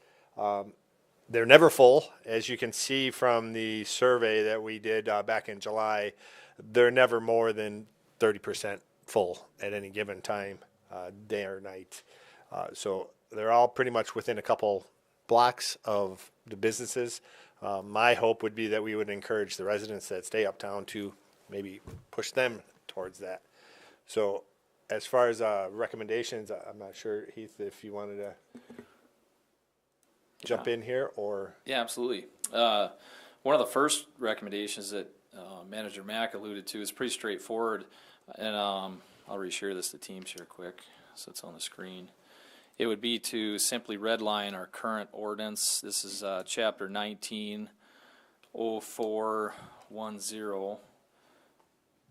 Speaker 12: They're never full. As you can see from the survey that we did back in July, they're never more than 30% full at any given time, day or night. So they're all pretty much within a couple blocks of the businesses. My hope would be that we would encourage the residents that stay uptown to maybe push them towards that. So as far as recommendations, I'm not sure, Heath, if you wanted to jump in here or.
Speaker 9: Yeah, absolutely. One of the first recommendations that Manager Mack alluded to is pretty straightforward, and I'll reshare this to Teams here quick so it's on the screen. It would be to simply redline our current ordinance. This is Chapter 19, 0410.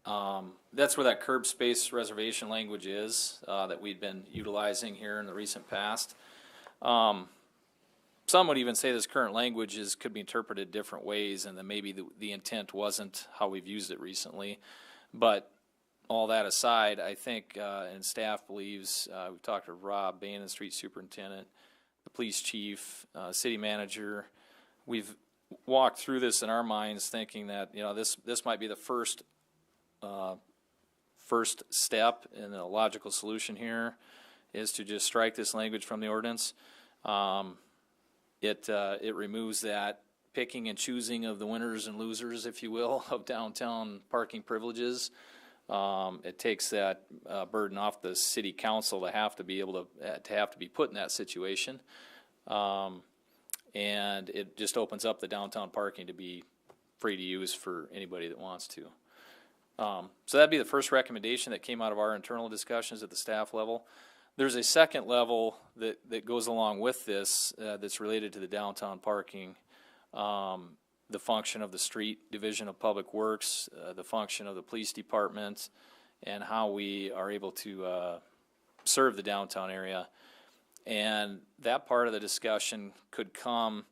Speaker 9: That's where that curb space reservation language is, that we've been utilizing here in the recent past. Some would even say this current language could be interpreted different ways, and then maybe the intent wasn't how we've used it recently. But all that aside, I think, and staff believes, we've talked to Rob Bain, the street superintendent, the police chief, city manager. We've walked through this in our minds thinking that, this might be the first step in a logical solution here is to just strike this language from the ordinance. It removes that picking and choosing of the winners and losers, if you will, of downtown parking privileges. It takes that burden off the city council to have to be able to be put in that situation, and it just opens up the downtown parking to be free to use for anybody that wants to. So that'd be the first recommendation that came out of our internal discussions at the staff level. There's a second level that goes along with this that's related to the downtown parking, the function of the street division of public works, the function of the police department, and how we are able to serve the downtown area. And that part of the discussion could come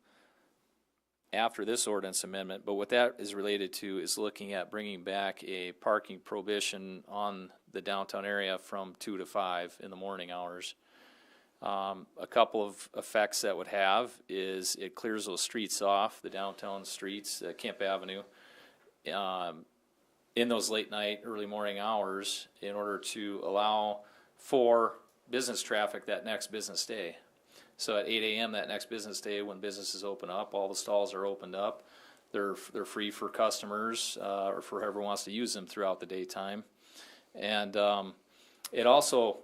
Speaker 9: after this ordinance amendment, but what that is related to is looking at bringing back a parking prohibition on the downtown area from 2 to 5 in the morning hours. A couple of effects that would have is it clears those streets off, the downtown streets, Kemp Avenue, in those late night, early morning hours in order to allow for business traffic that next business day. So at 8 a.m. that next business day, when businesses open up, all the stalls are opened up. They're free for customers or for whoever wants to use them throughout the daytime. And it also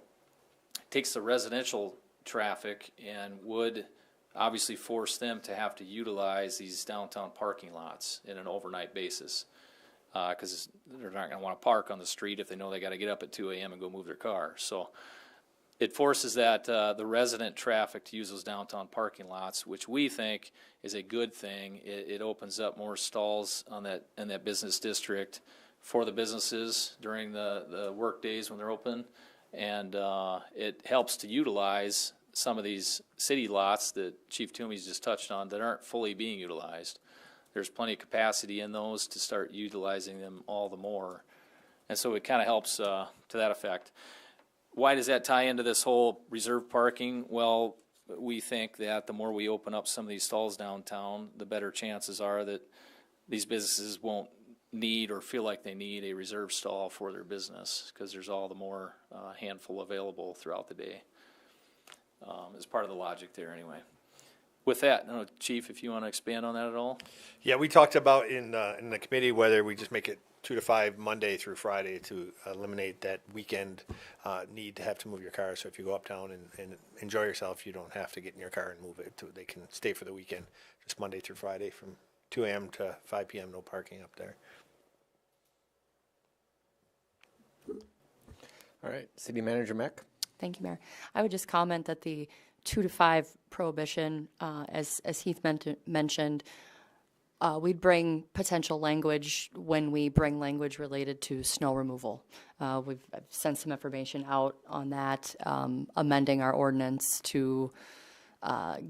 Speaker 9: takes the residential traffic and would obviously force them to have to utilize these downtown parking lots in an overnight basis, because they're not going to want to park on the street if they know they got to get up at 2 a.m. and go move their car. So it forces that the resident traffic to use those downtown parking lots, which we think is a good thing. It opens up more stalls in that business district for the businesses during the work days when they're open, and it helps to utilize some of these city lots that Chief Toomey's just touched on that aren't fully being utilized. There's plenty of capacity in those to start utilizing them all the more, and so it kind of helps to that effect. Why does that tie into this whole reserve parking? Well, we think that the more we open up some of these stalls downtown, the better chances are that these businesses won't need or feel like they need a reserve stall for their business, because there's all the more handful available throughout the day. As part of the logic there anyway. With that, I don't know, Chief, if you want to expand on that at all?
Speaker 12: Yeah, we talked about in the committee whether we just make it 2 to 5 Monday through Friday to eliminate that weekend need to have to move your car. So if you go uptown and enjoy yourself, you don't have to get in your car and move it. They can stay for the weekend, just Monday through Friday from 2 a.m. to 5 p.m. No parking up there.
Speaker 1: All right, City Manager Mack.
Speaker 2: Thank you, Mayor. I would just comment that the 2 to 5 prohibition, as Heath mentioned, we'd bring potential language when we bring language related to snow removal. I've sent some information out on that, amending our ordinance to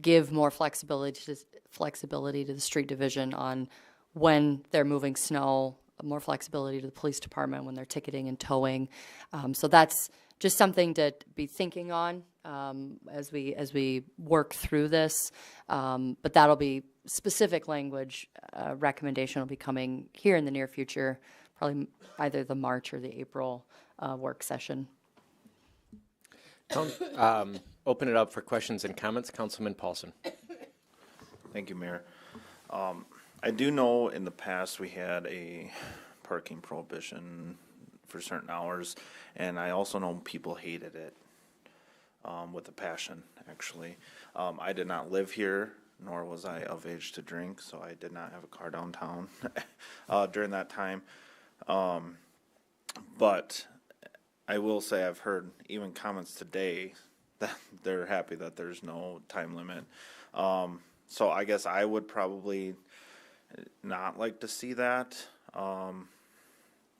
Speaker 2: give more flexibility to the street division on when they're moving snow, more flexibility to the police department when they're ticketing and towing. So that's just something to be thinking on as we work through this. But that'll be specific language recommendation will be coming here in the near future, probably either the March or the April work session.
Speaker 1: Open it up for questions and comments. Councilman Paulson.
Speaker 3: Thank you, Mayor. I do know in the past we had a parking prohibition for certain hours, and I also know people hated it with a passion, actually. I did not live here, nor was I of age to drink, so I did not have a car downtown during that time. But I will say I've heard even comments today that they're happy that there's no time limit. So I guess I would probably not like to see that.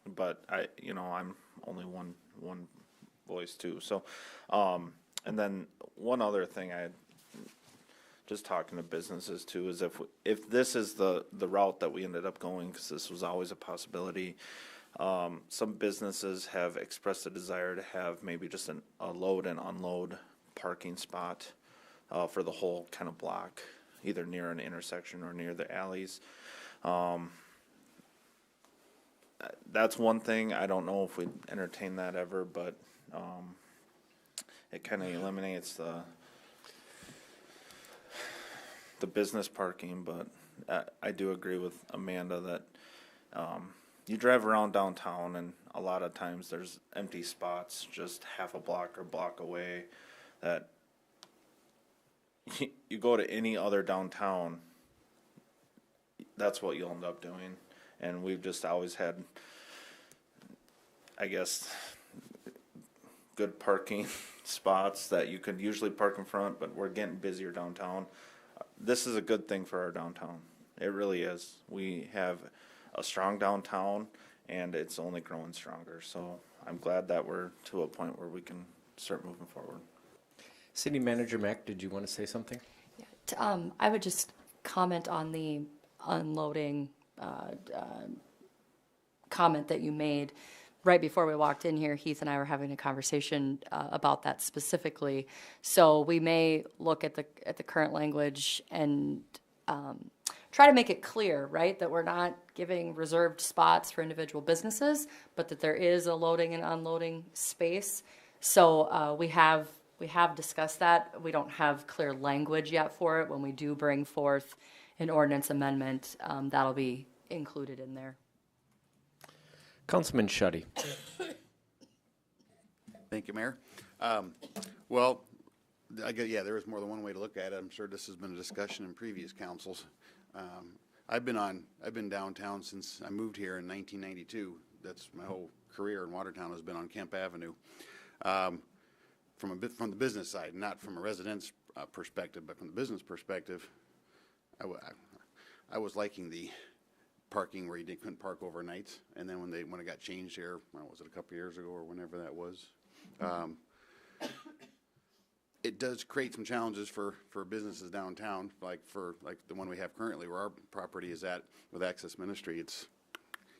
Speaker 3: but I'm only one voice too. So, and then one other thing just talking to businesses too, is if this is the route that we ended up going, because this was always a possibility, some businesses have expressed a desire to have maybe just a load and unload parking spot for the whole kind of block, either near an intersection or near the alleys. That's one thing. I don't know if we'd entertain that ever, but it kind of eliminates the business parking. But I do agree with Amanda that you drive around downtown, and a lot of times there's empty spots just half a block or block away that you go to any other downtown, that's what you'll end up doing. And we've just always had, I guess, good parking spots that you could usually park in front, but we're getting busier downtown. This is a good thing for our downtown. It really is. We have a strong downtown, and it's only growing stronger. So I'm glad that we're to a point where we can start moving forward.
Speaker 1: City Manager Mack, did you want to say something?
Speaker 2: I would just comment on the unloading comment that you made. Right before we walked in here, Heath and I were having a conversation about that specifically. So we may look at the current language and try to make it clear, right, that we're not giving reserved spots for individual businesses, but that there is a loading and unloading space. So we have discussed that. We don't have clear language yet for it. When we do bring forth an ordinance amendment, that'll be included in there.
Speaker 1: Councilman Schutte.
Speaker 11: Thank you, Mayor. Well, there is more than one way to look at it. I'm sure this has been a discussion in previous councils. I've been downtown since I moved here in 1992. That's my whole career in Watertown has been on Kemp Avenue. From the business side, not from a residence perspective, but from the business perspective, I was liking the parking where you couldn't park overnights. And then when it got changed here, was it a couple years ago or whenever that was? It does create some challenges for businesses downtown, like the one we have currently, where our property is at with Access Ministry.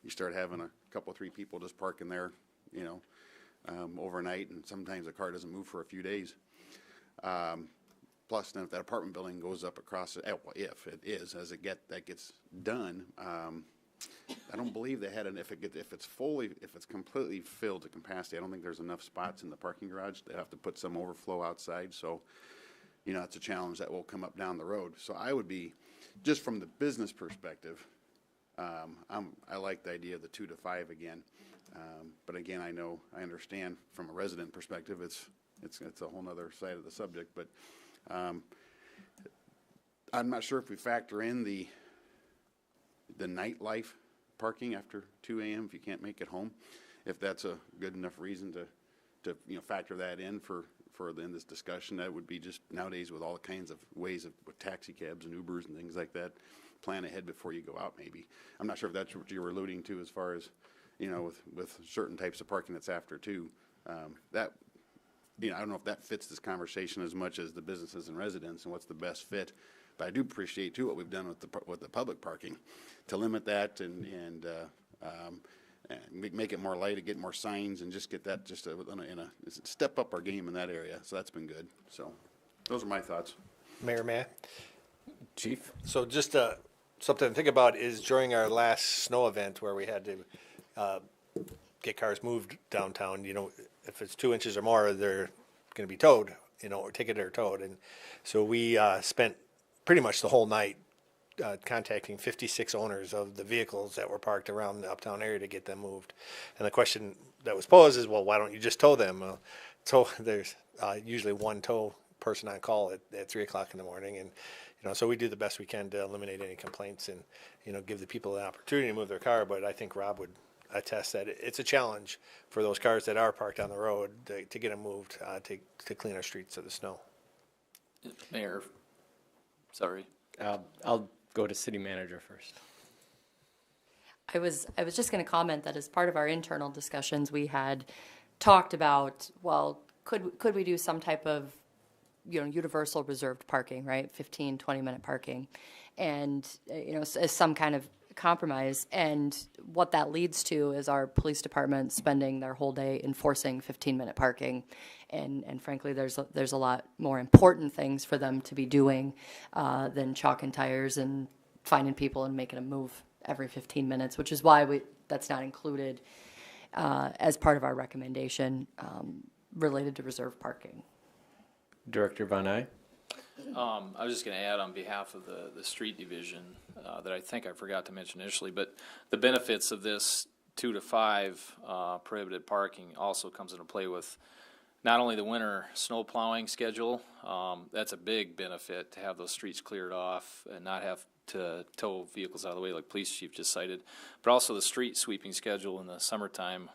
Speaker 11: You start having a couple, 3 people just parking there, overnight, and sometimes the car doesn't move for a few days. Plus, then if that apartment building goes up across it, if it is, that gets done, I don't believe they had if it's completely filled to capacity, I don't think there's enough spots in the parking garage. They have to put some overflow outside, so it's a challenge that will come up down the road. So I would be, just from the business perspective, I like the idea of the 2 to 5 again. But again, I understand from a resident perspective, it's a whole nother side of the subject, but I'm not sure if we factor in the nightlife parking after 2 a.m. if you can't make it home, if that's a good enough reason to factor that in in this discussion. That would be just nowadays with all kinds of ways with taxi cabs and Ubers and things like that, plan ahead before you go out maybe. I'm not sure if that's what you were alluding to as far as, with certain types of parking that's after 2. I don't know if that fits this conversation as much as the businesses and residents and what's the best fit. But I do appreciate too what we've done with the public parking to limit that and make it more light, to get more signs, and just get that step up our game in that area. So that's been good. So those are my thoughts.
Speaker 12: Mayor, may I?
Speaker 1: Chief.
Speaker 12: So just something to think about is during our last snow event where we had to get cars moved downtown, if it's 2 inches or more, they're going to be towed, or ticketed or towed. And so we spent pretty much the whole night contacting 56 owners of the vehicles that were parked around the uptown area to get them moved. And the question that was posed is, well, why don't you just tow them? So there's usually one tow person on call at 3 o'clock in the morning. And, so we do the best we can to eliminate any complaints and, give the people the opportunity to move their car. But I think Rob would attest that it's a challenge for those cars that are parked on the road to get them moved to clean our streets of the snow.
Speaker 9: Mayor, sorry.
Speaker 1: I'll go to City Manager first.
Speaker 2: I was just going to comment that as part of our internal discussions, we had talked about, well, could we do some type of, universal reserved parking, right? 15, 20-minute parking, and, as some kind of compromise. And what that leads to is our police department spending their whole day enforcing 15-minute parking. And frankly, there's a lot more important things for them to be doing than chalking tires and finding people and making them move every 15 minutes, which is why that's not included as part of our recommendation related to reserve parking.
Speaker 1: Director Von Eye?
Speaker 9: I was just going to add on behalf of the street division that I think I forgot to mention initially, but the benefits of this 2 to 5 prohibited parking also comes into play with not only the winter snow plowing schedule. That's a big benefit to have those streets cleared off and not have to tow vehicles out of the way like police chief just cited, but also the street sweeping schedule in the summertime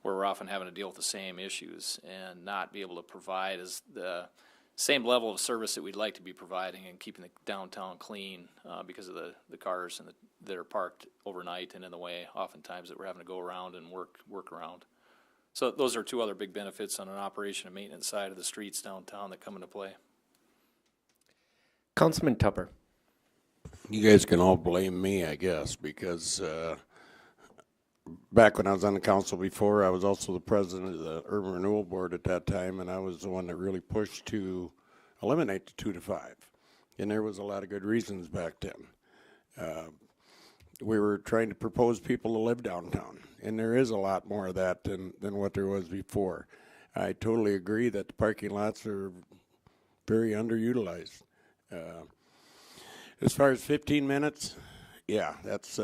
Speaker 9: where we're often having to deal with the same issues and not be able to provide as the same level of service that we'd like to be providing and keeping the downtown clean because of the cars that are parked overnight and in the way oftentimes that we're having to go around and work around. So those are 2 other big benefits on an operation and maintenance side of the streets downtown that come into play.
Speaker 1: Councilman Tupper.
Speaker 6: You guys can all blame me, I guess, because back when I was on the council before, I was also the president of the Urban Renewal Board at that time, and I was the one that really pushed to eliminate the 2 to 5. And there was a lot of good reasons back then. We were trying to propose people to live downtown, and there is a lot more of that than what there was before. I totally agree that the parking lots are very underutilized. As far as 15 minutes, yeah, that's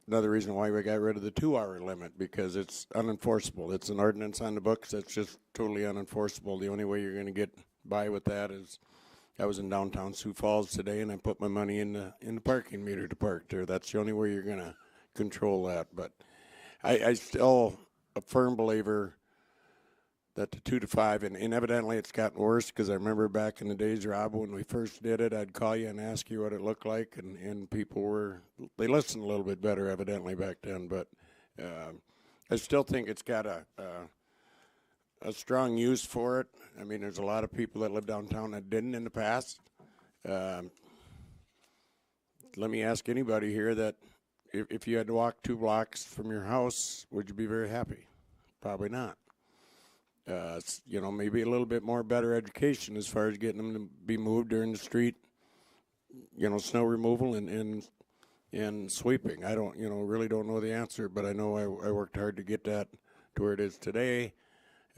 Speaker 6: another reason why we got rid of the 2-hour limit, because it's unenforceable. It's an ordinance on the books that's just totally unenforceable. The only way you're going to get by with that is, I was in downtown Sioux Falls today, and I put my money in the parking meter to park there. That's the only way you're going to control that. But I still a firm believer that the 2 to 5, and evidently it's gotten worse, because I remember back in the days, Rob, when we first did it, I'd call you and ask you what it looked like, and people they listened a little bit better evidently back then. But I still think it's got a strong use for it. I mean, there's a lot of people that live downtown that didn't in the past. Let me ask anybody here that if you had to walk 2 blocks from your house, would you be very happy? Probably not. Maybe a little bit more better education as far as getting them to be moved during the street, snow removal and sweeping. I don't, really don't know the answer, but I know I worked hard to get that to where it is today.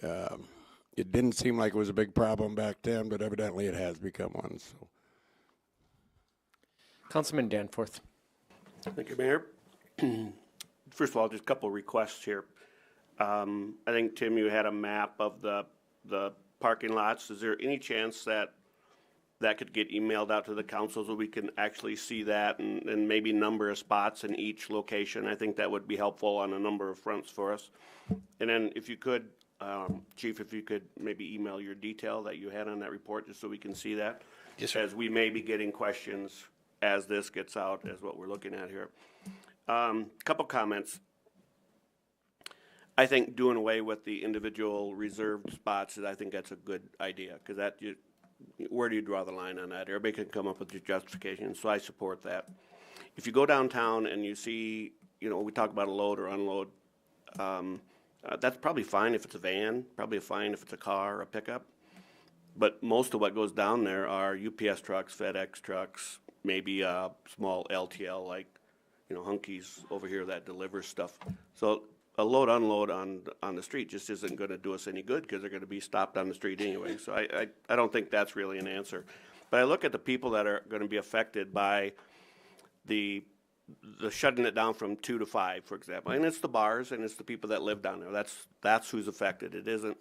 Speaker 6: It didn't seem like it was a big problem back then, but evidently it has become one. So,
Speaker 1: Councilman Danforth.
Speaker 8: Thank you, Mayor. First of all, just a couple of requests here. I think, Tim, you had a map of the parking lots. Is there any chance that could get emailed out to the council so we can actually see that and maybe number of spots in each location? I think that would be helpful on a number of fronts for us. And then if you could, Chief, if you could maybe email your detail that you had on that report just so we can see that.
Speaker 12: Yes, sir.
Speaker 8: As we may be getting questions as this gets out, as what we're looking at here. Couple comments. I think doing away with the individual reserved spots, I think that's a good idea, because where do you draw the line on that? Everybody can come up with your justification, so I support that. If you go downtown and you see, we talk about a load or unload, that's probably fine if it's a van, probably fine if it's a car or a pickup. But most of what goes down there are UPS trucks, FedEx trucks, maybe a small LTL like, Hunkies over here that delivers stuff. So a load unload on the street just isn't going to do us any good, because they're going to be stopped on the street anyway. So I don't think that's really an answer. But I look at the people that are going to be affected by the shutting it down from 2 to 5, for example, and it's the bars and it's the people that live down there. That's who's affected. It isn't.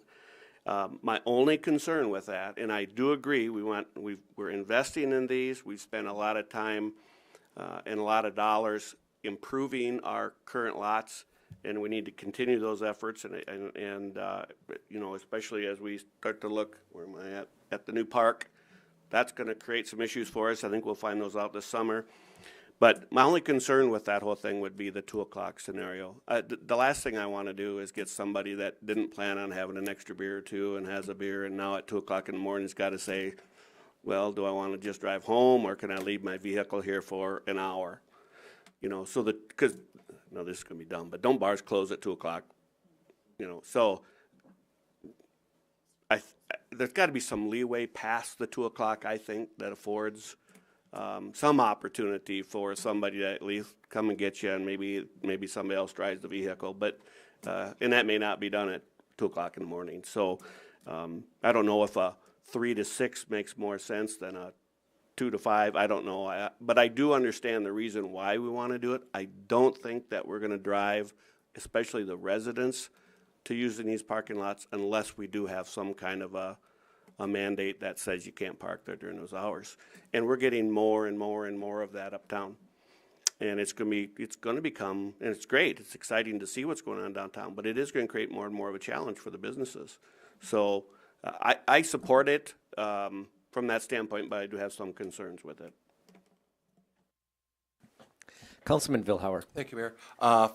Speaker 8: My only concern with that, and I do agree, we're investing in these. We've spent a lot of time and a lot of dollars improving our current lots, and we need to continue those efforts. And especially as we start to look, where am I at the new park, that's going to create some issues for us. I think we'll find those out this summer. But my only concern with that whole thing would be the 2 o'clock scenario. The last thing I want to do is get somebody that didn't plan on having an extra beer or two and has a beer, and now at 2 o'clock in the morning has got to say, well, do I want to just drive home, or can I leave my vehicle here for an hour? You know, so because, no, this is going to be dumb, but don't bars close at 2 o'clock? You know, so there's got to be some leeway past the 2 o'clock, I think, that affords some opportunity for somebody to at least come and get you, and maybe somebody else drives the vehicle. But and that may not be done at 2 o'clock in the morning. So I don't know if a 3 to 6 makes more sense than a 2 to 5. I don't know. But I do understand the reason why we want to do it. I don't think that we're going to drive, especially the residents, to using these parking lots unless we do have some kind of a mandate that says you can't park there during those hours. And we're getting more and more and more of that uptown. And it's going to become, and it's great, it's exciting to see what's going on downtown, but it is going to create more and more of a challenge for the businesses. So I support it from that standpoint, but I do have some concerns with it.
Speaker 1: Councilman Vilhauer.
Speaker 7: Thank you, Mayor.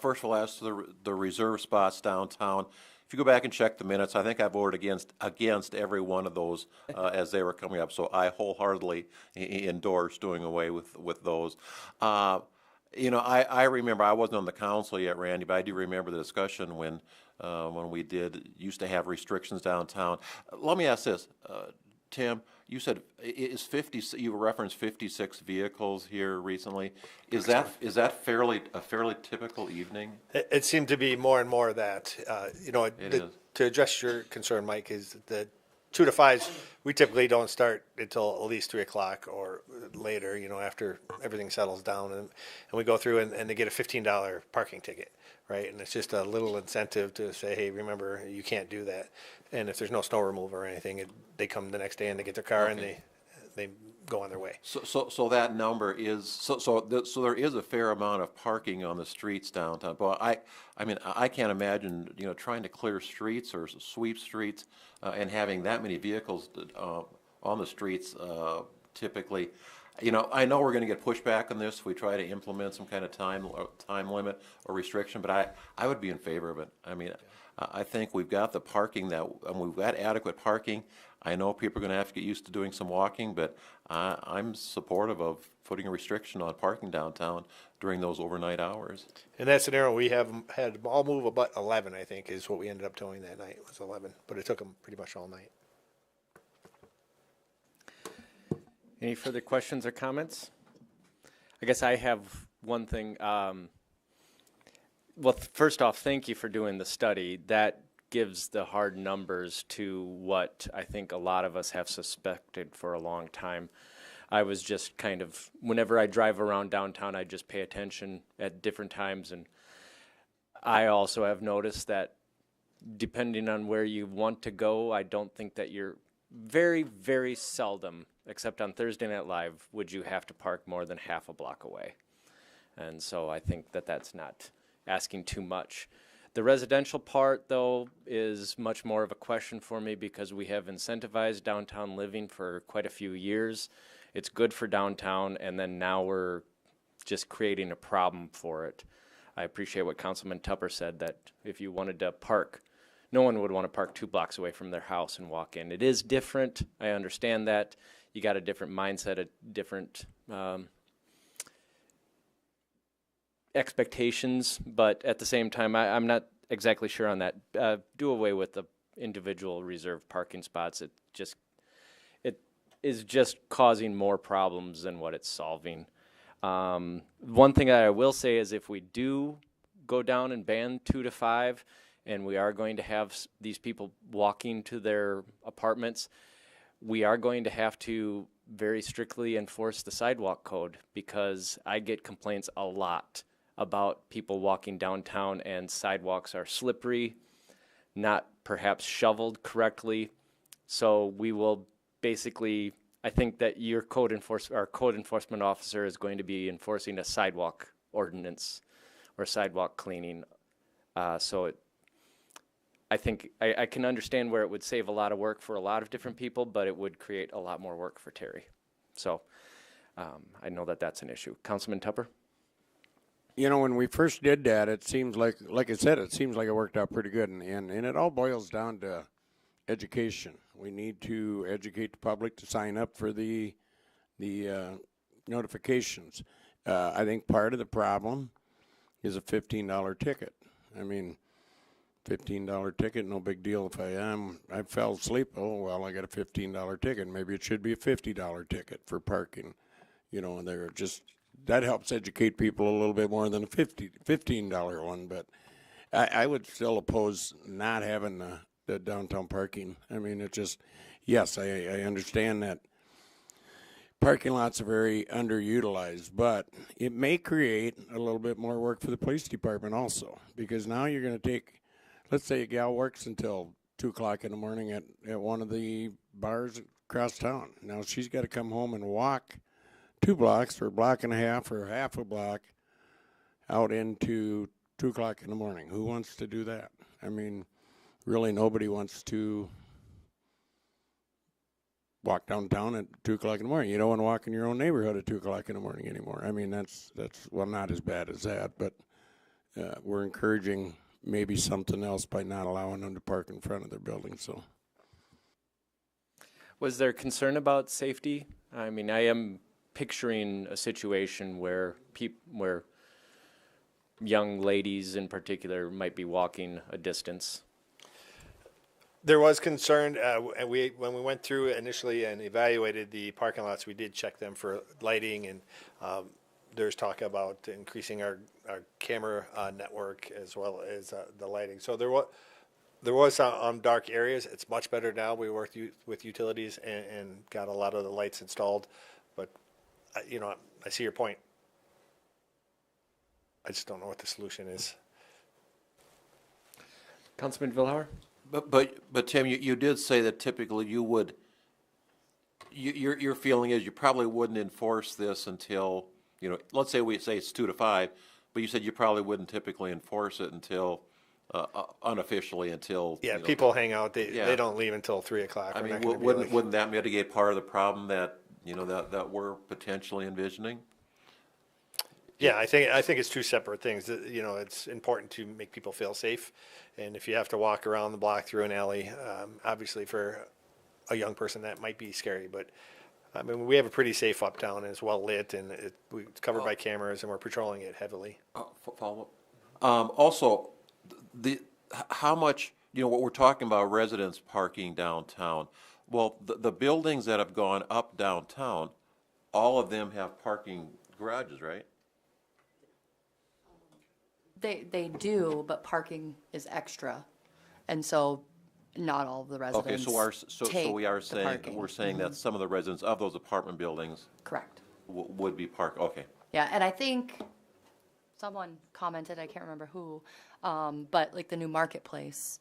Speaker 7: First of all, as to the reserve spots downtown, if you go back and check the minutes, I think I voted against every one of those as they were coming up. So I wholeheartedly endorse doing away with those. You know, I remember, I wasn't on the council yet, Randy, but I do remember the discussion when we used to have restrictions downtown. Let me ask this, Tim. You said you referenced 56 vehicles here recently. Is that a fairly typical evening?
Speaker 12: It seemed to be more and more of that. You know,
Speaker 7: is.
Speaker 12: To address your concern, Mike, is the 2 to 5s, we typically don't start until at least 3 o'clock or later, you know, after everything settles down. And we go through and they get a $15 parking ticket, right? And it's just a little incentive to say, hey, remember, you can't do that. And if there's no snow removal or anything, they come the next day and they get their car and they go on their way.
Speaker 7: So that number is so there is a fair amount of parking on the streets downtown. But I mean I can't imagine, you know, trying to clear streets or sweep streets and having that many vehicles on the streets typically. You know, I know we're going to get pushback on this if we try to implement some kind of time limit or restriction, but I would be in favor of it. I mean, I think we've got the parking we've got adequate parking. I know people are going to have to get used to doing some walking, but I'm supportive of putting a restriction on parking downtown during those overnight hours.
Speaker 12: In that scenario, we have had all move about 11, I think, is what we ended up towing that night. It was 11, but it took them pretty much all night.
Speaker 1: Any further questions or comments? I guess I have one thing. Well, first off, thank you for doing the study. That gives the hard numbers to what I think a lot of us have suspected for a long time. I was just kind of, whenever I drive around downtown, I just pay attention at different times. And I also have noticed that depending on where you want to go, I don't think that you're very, very seldom, except on Thursday Night Live, would you have to park more than half a block away. And so I think that that's not asking too much. The residential part, though, is much more of a question for me because we have incentivized downtown living for quite a few years. It's good for downtown, and then now we're just creating a problem for it. I appreciate what Councilman Tupper said, that if you wanted to park, no one would want to park 2 blocks away from their house and walk in. It is different. I understand that. You got a different mindset, a different expectations, but at the same time, I'm not exactly sure on that. Do away with the individual reserved parking spots. It is just causing more problems than what it's solving. One thing that I will say is if we do go down and ban 2 to 5, and we are going to have these people walking to their apartments, we are going to have to very strictly enforce the sidewalk code, because I get complaints a lot about people walking downtown and sidewalks are slippery, not perhaps shoveled correctly. So we will basically, I think that our code enforcement officer is going to be enforcing a sidewalk ordinance or sidewalk cleaning. I think I can understand where it would save a lot of work for a lot of different people, but it would create a lot more work for Terry. So I know that that's an issue. Councilman Tupper?
Speaker 6: You know, when we first did that, it seems like I said, it seems like it worked out pretty good. And it all boils down to education. We need to educate the public to sign up for the notifications. I think part of the problem is a $15 ticket. I mean, $15 ticket, no big deal if I fell asleep. Oh, well, I got a $15 ticket. Maybe it should be a $50 ticket for parking. You know, and they're just, that helps educate people a little bit more than a $15 one. But I would still oppose not having the downtown parking. I mean, it just, yes, I understand that parking lots are very underutilized, but it may create a little bit more work for the police department also, because now you're going to take, let's say a gal works until 2 o'clock in the morning at one of the bars across town. Now she's got to come home and walk 2 blocks or a block and a half or half a block out into 2 o'clock in the morning. Who wants to do that? I mean, really nobody wants to walk downtown at 2 o'clock in the morning. You don't want to walk in your own neighborhood at 2 o'clock in the morning anymore. I mean, that's well, not as bad as that, but we're encouraging maybe something else by not allowing them to park in front of their building. So,
Speaker 1: Was there concern about safety? I mean, I am picturing a situation where where young ladies in particular might be walking a distance.
Speaker 12: There was concern, and when we went through initially and evaluated the parking lots, we did check them for lighting, and there's talk about increasing our camera network as well as the lighting. So there was some dark areas. It's much better now. We worked with utilities and got a lot of the lights installed, but you know, I see your point. I just don't know what the solution is.
Speaker 1: Councilman Vilhauer?
Speaker 7: But Tim, you did say that typically you would, your feeling is you probably wouldn't enforce this until, you know, let's say we say it's 2 to 5, but you said you probably wouldn't typically enforce it until, unofficially until.
Speaker 12: Yeah,
Speaker 7: you know,
Speaker 12: people hang out. They don't leave until 3 o'clock.
Speaker 7: I mean, wouldn't that mitigate part of the problem that, you know, that we're potentially envisioning?
Speaker 12: Yeah, I think it's two separate things. You know, it's important to make people feel safe, and if you have to walk around the block through an alley, obviously for a young person that might be scary. But I mean, we have a pretty safe uptown, and it's well lit, and it's covered by cameras, and we're patrolling it heavily.
Speaker 7: Follow up. Also, how much, you know, what we're talking about residents parking downtown. Well, the buildings that have gone up downtown, all of them have parking garages, right?
Speaker 2: They do, but parking is extra, and so not all of the residents.
Speaker 7: Okay, so we are saying,
Speaker 2: parking.
Speaker 7: we're saying that some of the residents of those apartment buildings
Speaker 2: Correct.
Speaker 7: would be parked, okay.
Speaker 2: Yeah, and I think someone commented, I can't remember who, but like the new marketplace,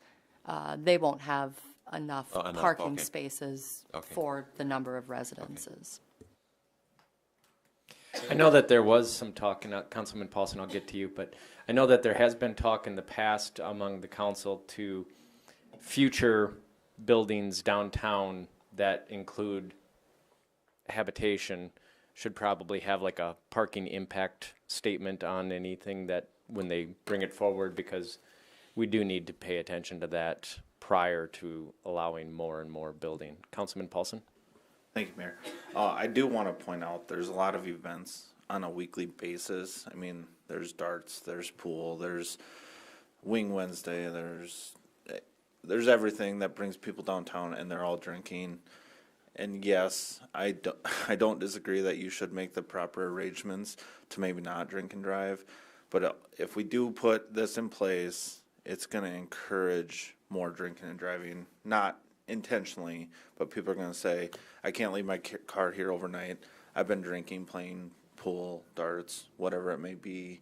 Speaker 2: they won't have enough parking
Speaker 7: okay.
Speaker 2: spaces
Speaker 7: Okay.
Speaker 2: for the number of residences.
Speaker 1: I know that there was some talk, and Councilman Paulson, I'll get to you, but I know that there has been talk in the past among the council to future buildings downtown that include habitation should probably have like a parking impact statement on anything that when they bring it forward, because we do need to pay attention to that prior to allowing more and more building. Councilman Paulson?
Speaker 3: Thank you, Mayor. I do want to point out there's a lot of events on a weekly basis. I mean, there's darts, there's pool, there's Wing Wednesday, there's everything that brings people downtown, and they're all drinking. And yes, I don't disagree that you should make the proper arrangements to maybe not drink and drive. But if we do put this in place, it's going to encourage more drinking and driving, not intentionally, but people are going to say, I can't leave my car here overnight. I've been drinking, playing pool, darts, whatever it may be.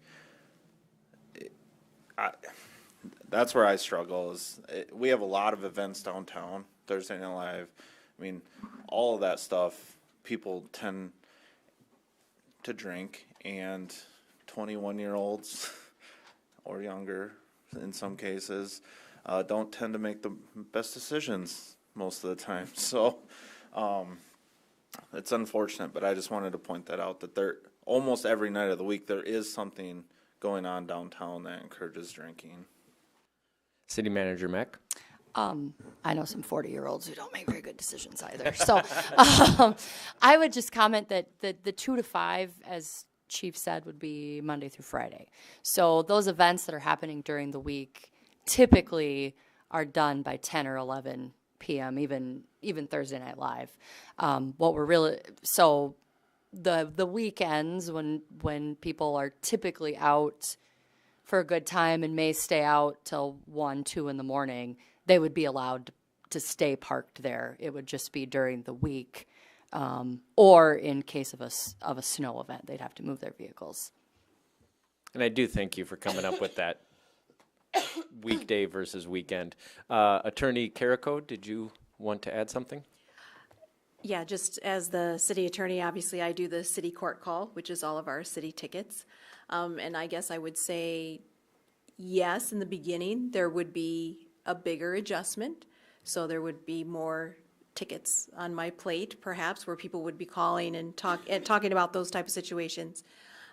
Speaker 3: That's where I struggle. We have a lot of events downtown, Thursday Night Live. I mean, all of that stuff, people tend to drink, and 21-year-olds or younger in some cases don't tend to make the best decisions most of the time. So It's unfortunate, but I just wanted to point that out, that there, almost every night of the week, there is something going on downtown that encourages drinking.
Speaker 1: City Manager Mack?
Speaker 2: I know some 40-year-olds who don't make very good decisions either. So I would just comment that the 2 to 5, as Chief said, would be Monday through Friday. So those events that are happening during the week typically are done by 10 or 11 p.m., even Thursday Night Live. What we're really, so the weekends when people are typically out for a good time and may stay out till 1, 2 in the morning, they would be allowed to stay parked there. It would just be during the week, or in case of a snow event, they'd have to move their vehicles.
Speaker 1: And I do thank you for coming up with that weekday versus weekend. Attorney Carrico, did you want to add something?
Speaker 5: Yeah, just as the city attorney, obviously I do the city court call, which is all of our city tickets. And I guess I would say, yes, in the beginning, there would be a bigger adjustment. So there would be more tickets on my plate, perhaps, where people would be calling and talking about those type of situations.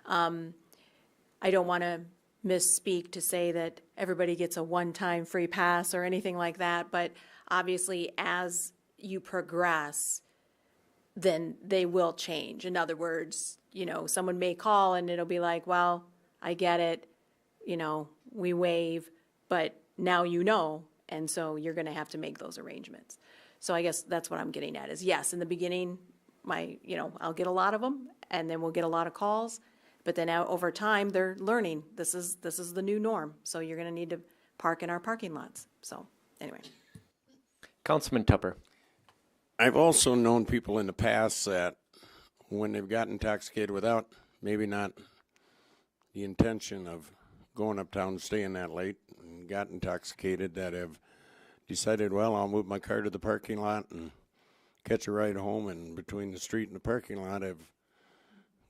Speaker 5: I don't want to misspeak to say that everybody gets a one-time free pass or anything like that, but obviously as you progress, then they will change. In other words, someone may call and it'll be like, well, I get it, we waive, but now and so you're going to have to make those arrangements. So I guess that's what I'm getting at is, yes, in the beginning, I'll get a lot of them, and then we'll get a lot of calls, but then over time, they're learning, this is the new norm, so you're going to need to park in our parking lots. So anyway.
Speaker 1: Councilman Tupper.
Speaker 6: I've also known people in the past that when they've gotten intoxicated without maybe not the intention of going uptown and staying that late and got intoxicated, that have decided, well, I'll move my car to the parking lot and catch a ride home, and between the street and the parking lot I've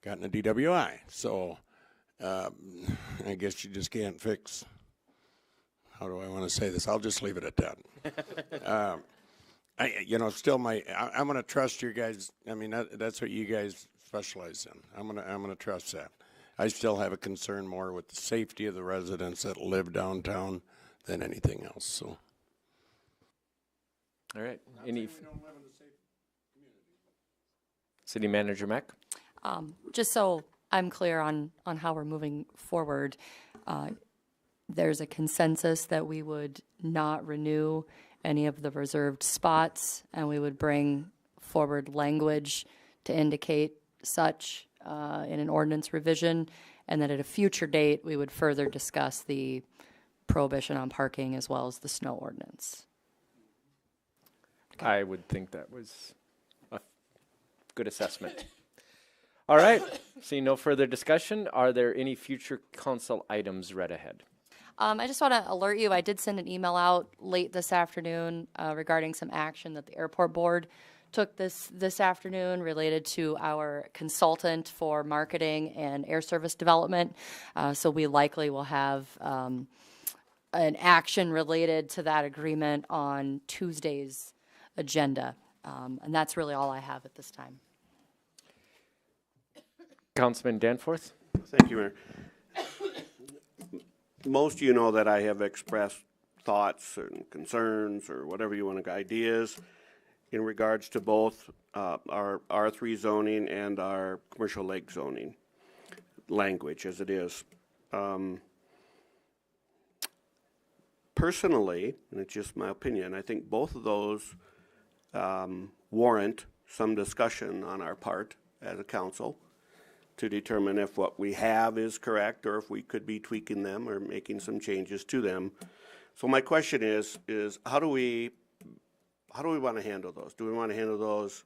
Speaker 6: gotten a DWI. So I guess you just can't fix, how do I want to say this? I'll just leave it at that. I'm going to trust you guys. I mean, that's what you guys specialize in. I'm going to trust that. I still have a concern more with the safety of the residents that live downtown than anything else. So.
Speaker 1: All right. City Manager Mack?
Speaker 2: Just so I'm clear on how we're moving forward, there's a consensus that we would not renew any of the reserved spots, and we would bring forward language to indicate such in an ordinance revision, and that at a future date we would further discuss the prohibition on parking as well as the snow ordinance.
Speaker 1: I would think that was a good assessment. All right. Seeing no further discussion, are there any future council items read ahead?
Speaker 2: I just want to alert you, I did send an email out late this afternoon regarding some action that the airport board took this afternoon related to our consultant for marketing and air service development. So we likely will have an action related to that agreement on Tuesday's agenda. And that's really all I have at this time.
Speaker 1: Councilman Danforth?
Speaker 8: Thank you, Mayor. Most of you know that I have expressed thoughts and concerns or whatever you want to, ideas in regards to both our R3 zoning and our commercial lake zoning language as it is. Personally, and it's just my opinion, I think both of those warrant some discussion on our part as a council to determine if what we have is correct or if we could be tweaking them or making some changes to them. So my question is how do we want to handle those? Do we want to handle those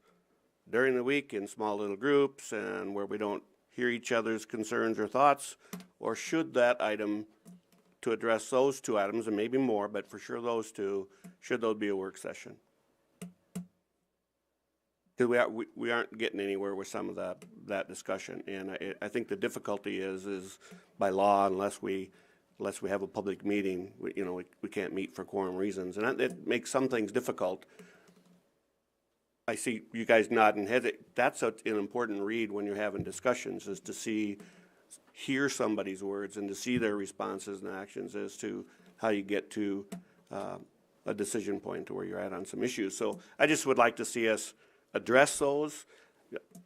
Speaker 8: during the week in small little groups and where we don't hear each other's concerns or thoughts? Or should that item, to address those two items, and maybe more, but for sure those two, should those be a work session? Because we aren't getting anywhere with some of that discussion, and I think the difficulty is by law, unless we have a public meeting, we can't meet for quorum reasons, and it makes some things difficult. I see you guys nodding heads. That's an important read when you're having discussions, is to hear somebody's words and to see their responses and actions as to how you get to a decision point to where you're at on some issues. So I just would like to see us address those.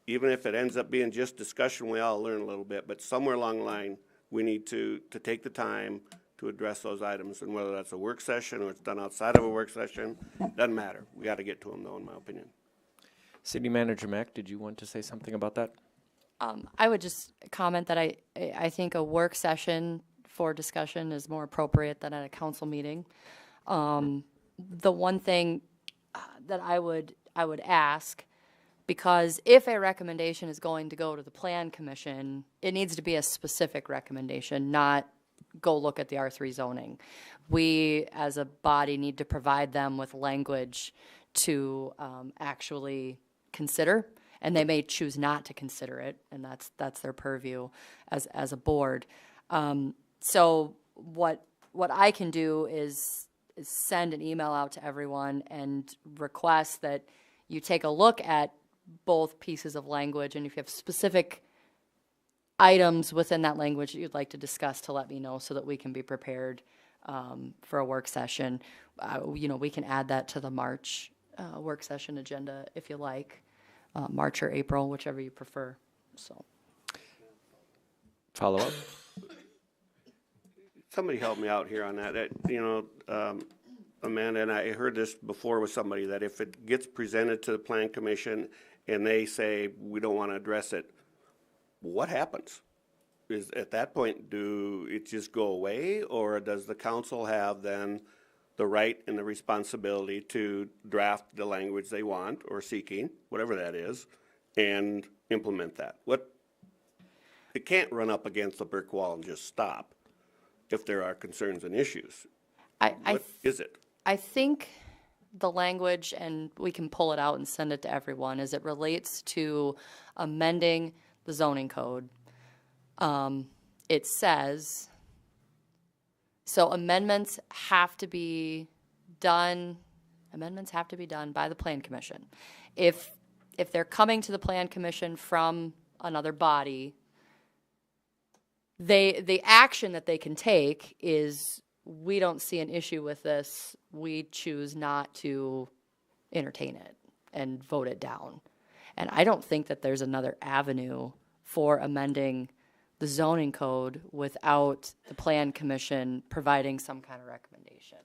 Speaker 8: Even if it ends up being just discussion, we all learn a little bit, but somewhere along the line, we need to take the time to address those items, and whether that's a work session or it's done outside of a work session, doesn't matter. We got to get to them, though, in my opinion.
Speaker 1: City Manager Mack, did you want to say something about that?
Speaker 2: I would just comment that I think a work session for discussion is more appropriate than at a council meeting. The one thing that I would ask, because if a recommendation is going to go to the Plan Commission, it needs to be a specific recommendation, not go look at the R3 zoning. We, as a body, need to provide them with language to actually consider, and they may choose not to consider it, and that's their purview as a board. So what I can do is send an email out to everyone and request that you take a look at both pieces of language, and if you have specific items within that language that you'd like to discuss, to let me know so that we can be prepared for a work session. We can add that to the March work session agenda if you like, March or April, whichever you prefer. So,
Speaker 1: Follow up?
Speaker 8: Somebody help me out here on that. Amanda, and I heard this before with somebody, that if it gets presented to the Plan Commission and they say, we don't want to address it, what happens? Is at that point, do it just go away, or does the council have then the right and the responsibility to draft the language they want or seeking, whatever that is, and implement that? It can't run up against the brick wall and just stop if there are concerns and issues. What is it?
Speaker 2: I think the language, and we can pull it out and send it to everyone, as it relates to amending the zoning code. It says, so amendments have to be done by the Plan Commission. If they're coming to the Plan Commission from another body, the action that they can take is, we don't see an issue with this, we choose not to entertain it and vote it down. And I don't think that there's another avenue for amending the zoning code without the Plan Commission providing some kind of recommendation.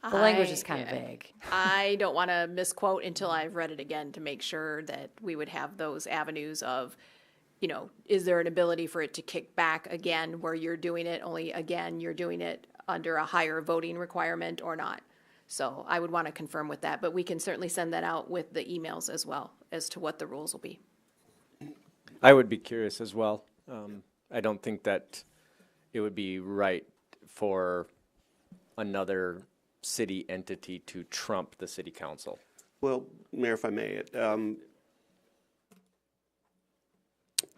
Speaker 2: The language is kind of vague.
Speaker 5: I don't want to misquote until I've read it again to make sure that we would have those avenues of, is there an ability for it to kick back again where you're doing it, only again, you're doing it under a higher voting requirement or not? So I would want to confirm with that, but we can certainly send that out with the emails as well as to what the rules will be.
Speaker 1: I would be curious as well. I don't think that it would be right for another city entity to trump the city council.
Speaker 8: Well, Mayor, if I may,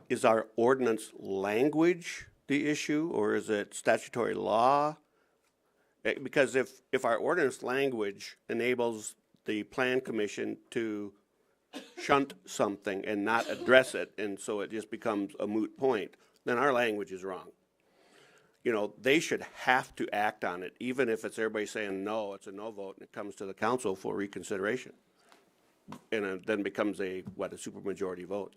Speaker 8: is our ordinance language the issue, or is it statutory law? Because if our ordinance language enables the Plan Commission to shunt something and not address it, and so it just becomes a moot point, then our language is wrong. They should have to act on it, even if it's everybody saying no, it's a no vote, and it comes to the council for reconsideration. And it then becomes a supermajority vote.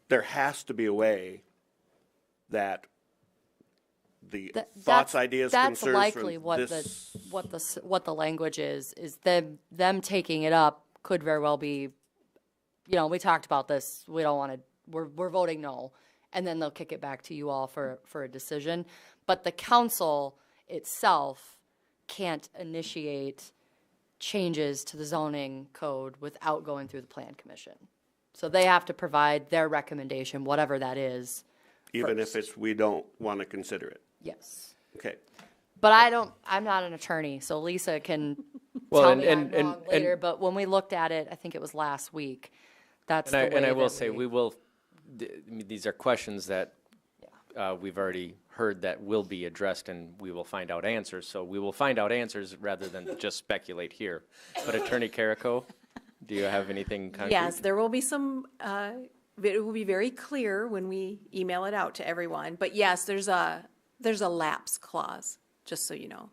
Speaker 8: There has to be a way that the thoughts, ideas,
Speaker 2: that's
Speaker 8: concerns
Speaker 2: likely
Speaker 8: from
Speaker 2: what the language is them taking it up could very well be, we talked about this, we don't want to, we're voting no, and then they'll kick it back to you all for a decision. But the council itself can't initiate changes to the zoning code without going through the Plan Commission. So they have to provide their recommendation, whatever that is.
Speaker 8: even
Speaker 2: first.
Speaker 8: if we don't want to consider it.
Speaker 2: Yes.
Speaker 8: Okay.
Speaker 2: But I'm not an attorney, so Lisa can
Speaker 1: Well,
Speaker 2: tell
Speaker 1: and-
Speaker 2: me
Speaker 1: and-
Speaker 2: I'm wrong
Speaker 1: and-
Speaker 2: later, but when we looked at it, I think it was last week, that's the way
Speaker 1: And I will
Speaker 2: that
Speaker 1: say, we will, I mean, these are questions that we've already heard that will be addressed and we will find out answers. So we will find out answers rather than just speculate here. But Attorney Carrico, do you have anything concrete?
Speaker 5: Yes, there will be some, it will be very clear when we email it out to everyone. But yes, there's a lapse clause, just so you know,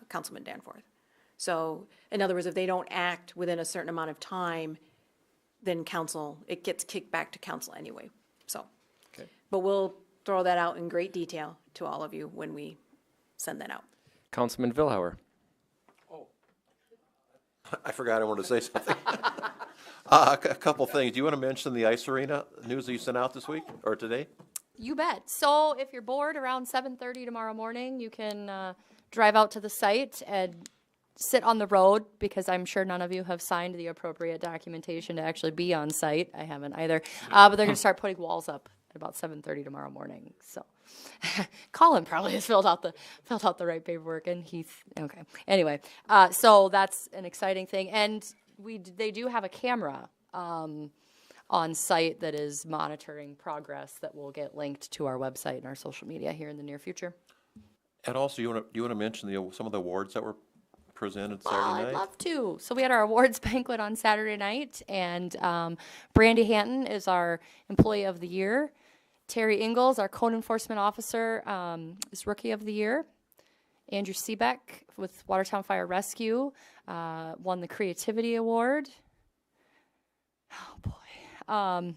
Speaker 5: Councilman Danforth. So in other words, if they don't act within a certain amount of time, then council, it gets kicked back to council anyway. So,
Speaker 1: Okay.
Speaker 5: but we'll throw that out in great detail to all of you when we send that out.
Speaker 1: Councilman Vilhauer.
Speaker 7: I forgot I wanted to say something. A couple things. Do you want to mention the ice arena news that you sent out this week or today?
Speaker 2: You bet. So if you're bored around 7:30 tomorrow morning, you can drive out to the site and sit on the road, because I'm sure none of you have signed the appropriate documentation to actually be on site. I haven't either. But they're going to start putting walls up at about 7:30 tomorrow morning. So Colin probably has filled out the right paperwork, and he's okay. Anyway, so that's an exciting thing, and they do have a camera on site that is monitoring progress that will get linked to our website and our social media here in the near future.
Speaker 7: And also, you want to mention some of the awards that were presented Saturday night?
Speaker 2: I'd love to. So we had our awards banquet on Saturday night, and Brandy Hanton is our Employee of the Year. Terry Ingalls, our Code Enforcement Officer, is Rookie of the Year. Andrew Seebeck with Watertown Fire Rescue won the Creativity Award. Oh, boy.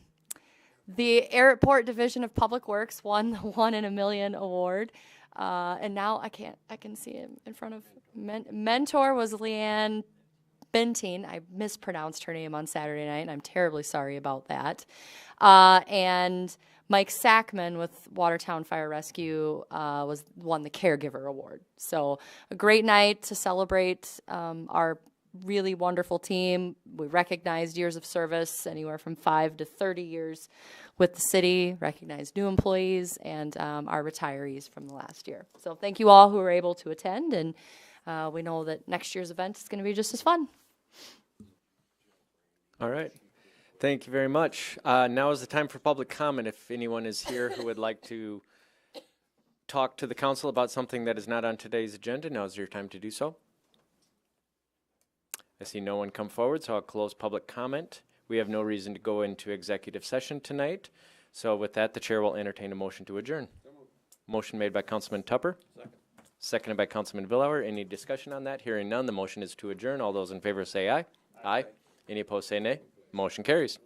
Speaker 2: The Airport Division of Public Works won the 1 in a Million Award. And now I can see him in front of mentor was Leanne Bentine. I mispronounced her name on Saturday night, and I'm terribly sorry about that. And Mike Sackman with Watertown Fire Rescue won the Caregiver Award. So a great night to celebrate our really wonderful team. We recognized years of service, anywhere from 5 to 30 years with the city, recognized new employees, and our retirees from the last year. So thank you all who were able to attend, and we know that next year's event is going to be just as fun.
Speaker 1: All right. Thank you very much. Now is the time for public comment. If anyone is here who would like to talk to the council about something that is not on today's agenda, now is your time to do so. I see no one come forward, so I'll close public comment. We have no reason to go into executive session tonight. So with that, the chair will entertain a motion to adjourn. Motion made by Councilman Tupper. Seconded by Councilman Vilhauer. Any discussion on that? Hearing none, the motion is to adjourn. All those in favor say aye. Aye. Any opposed say nay. Motion carries.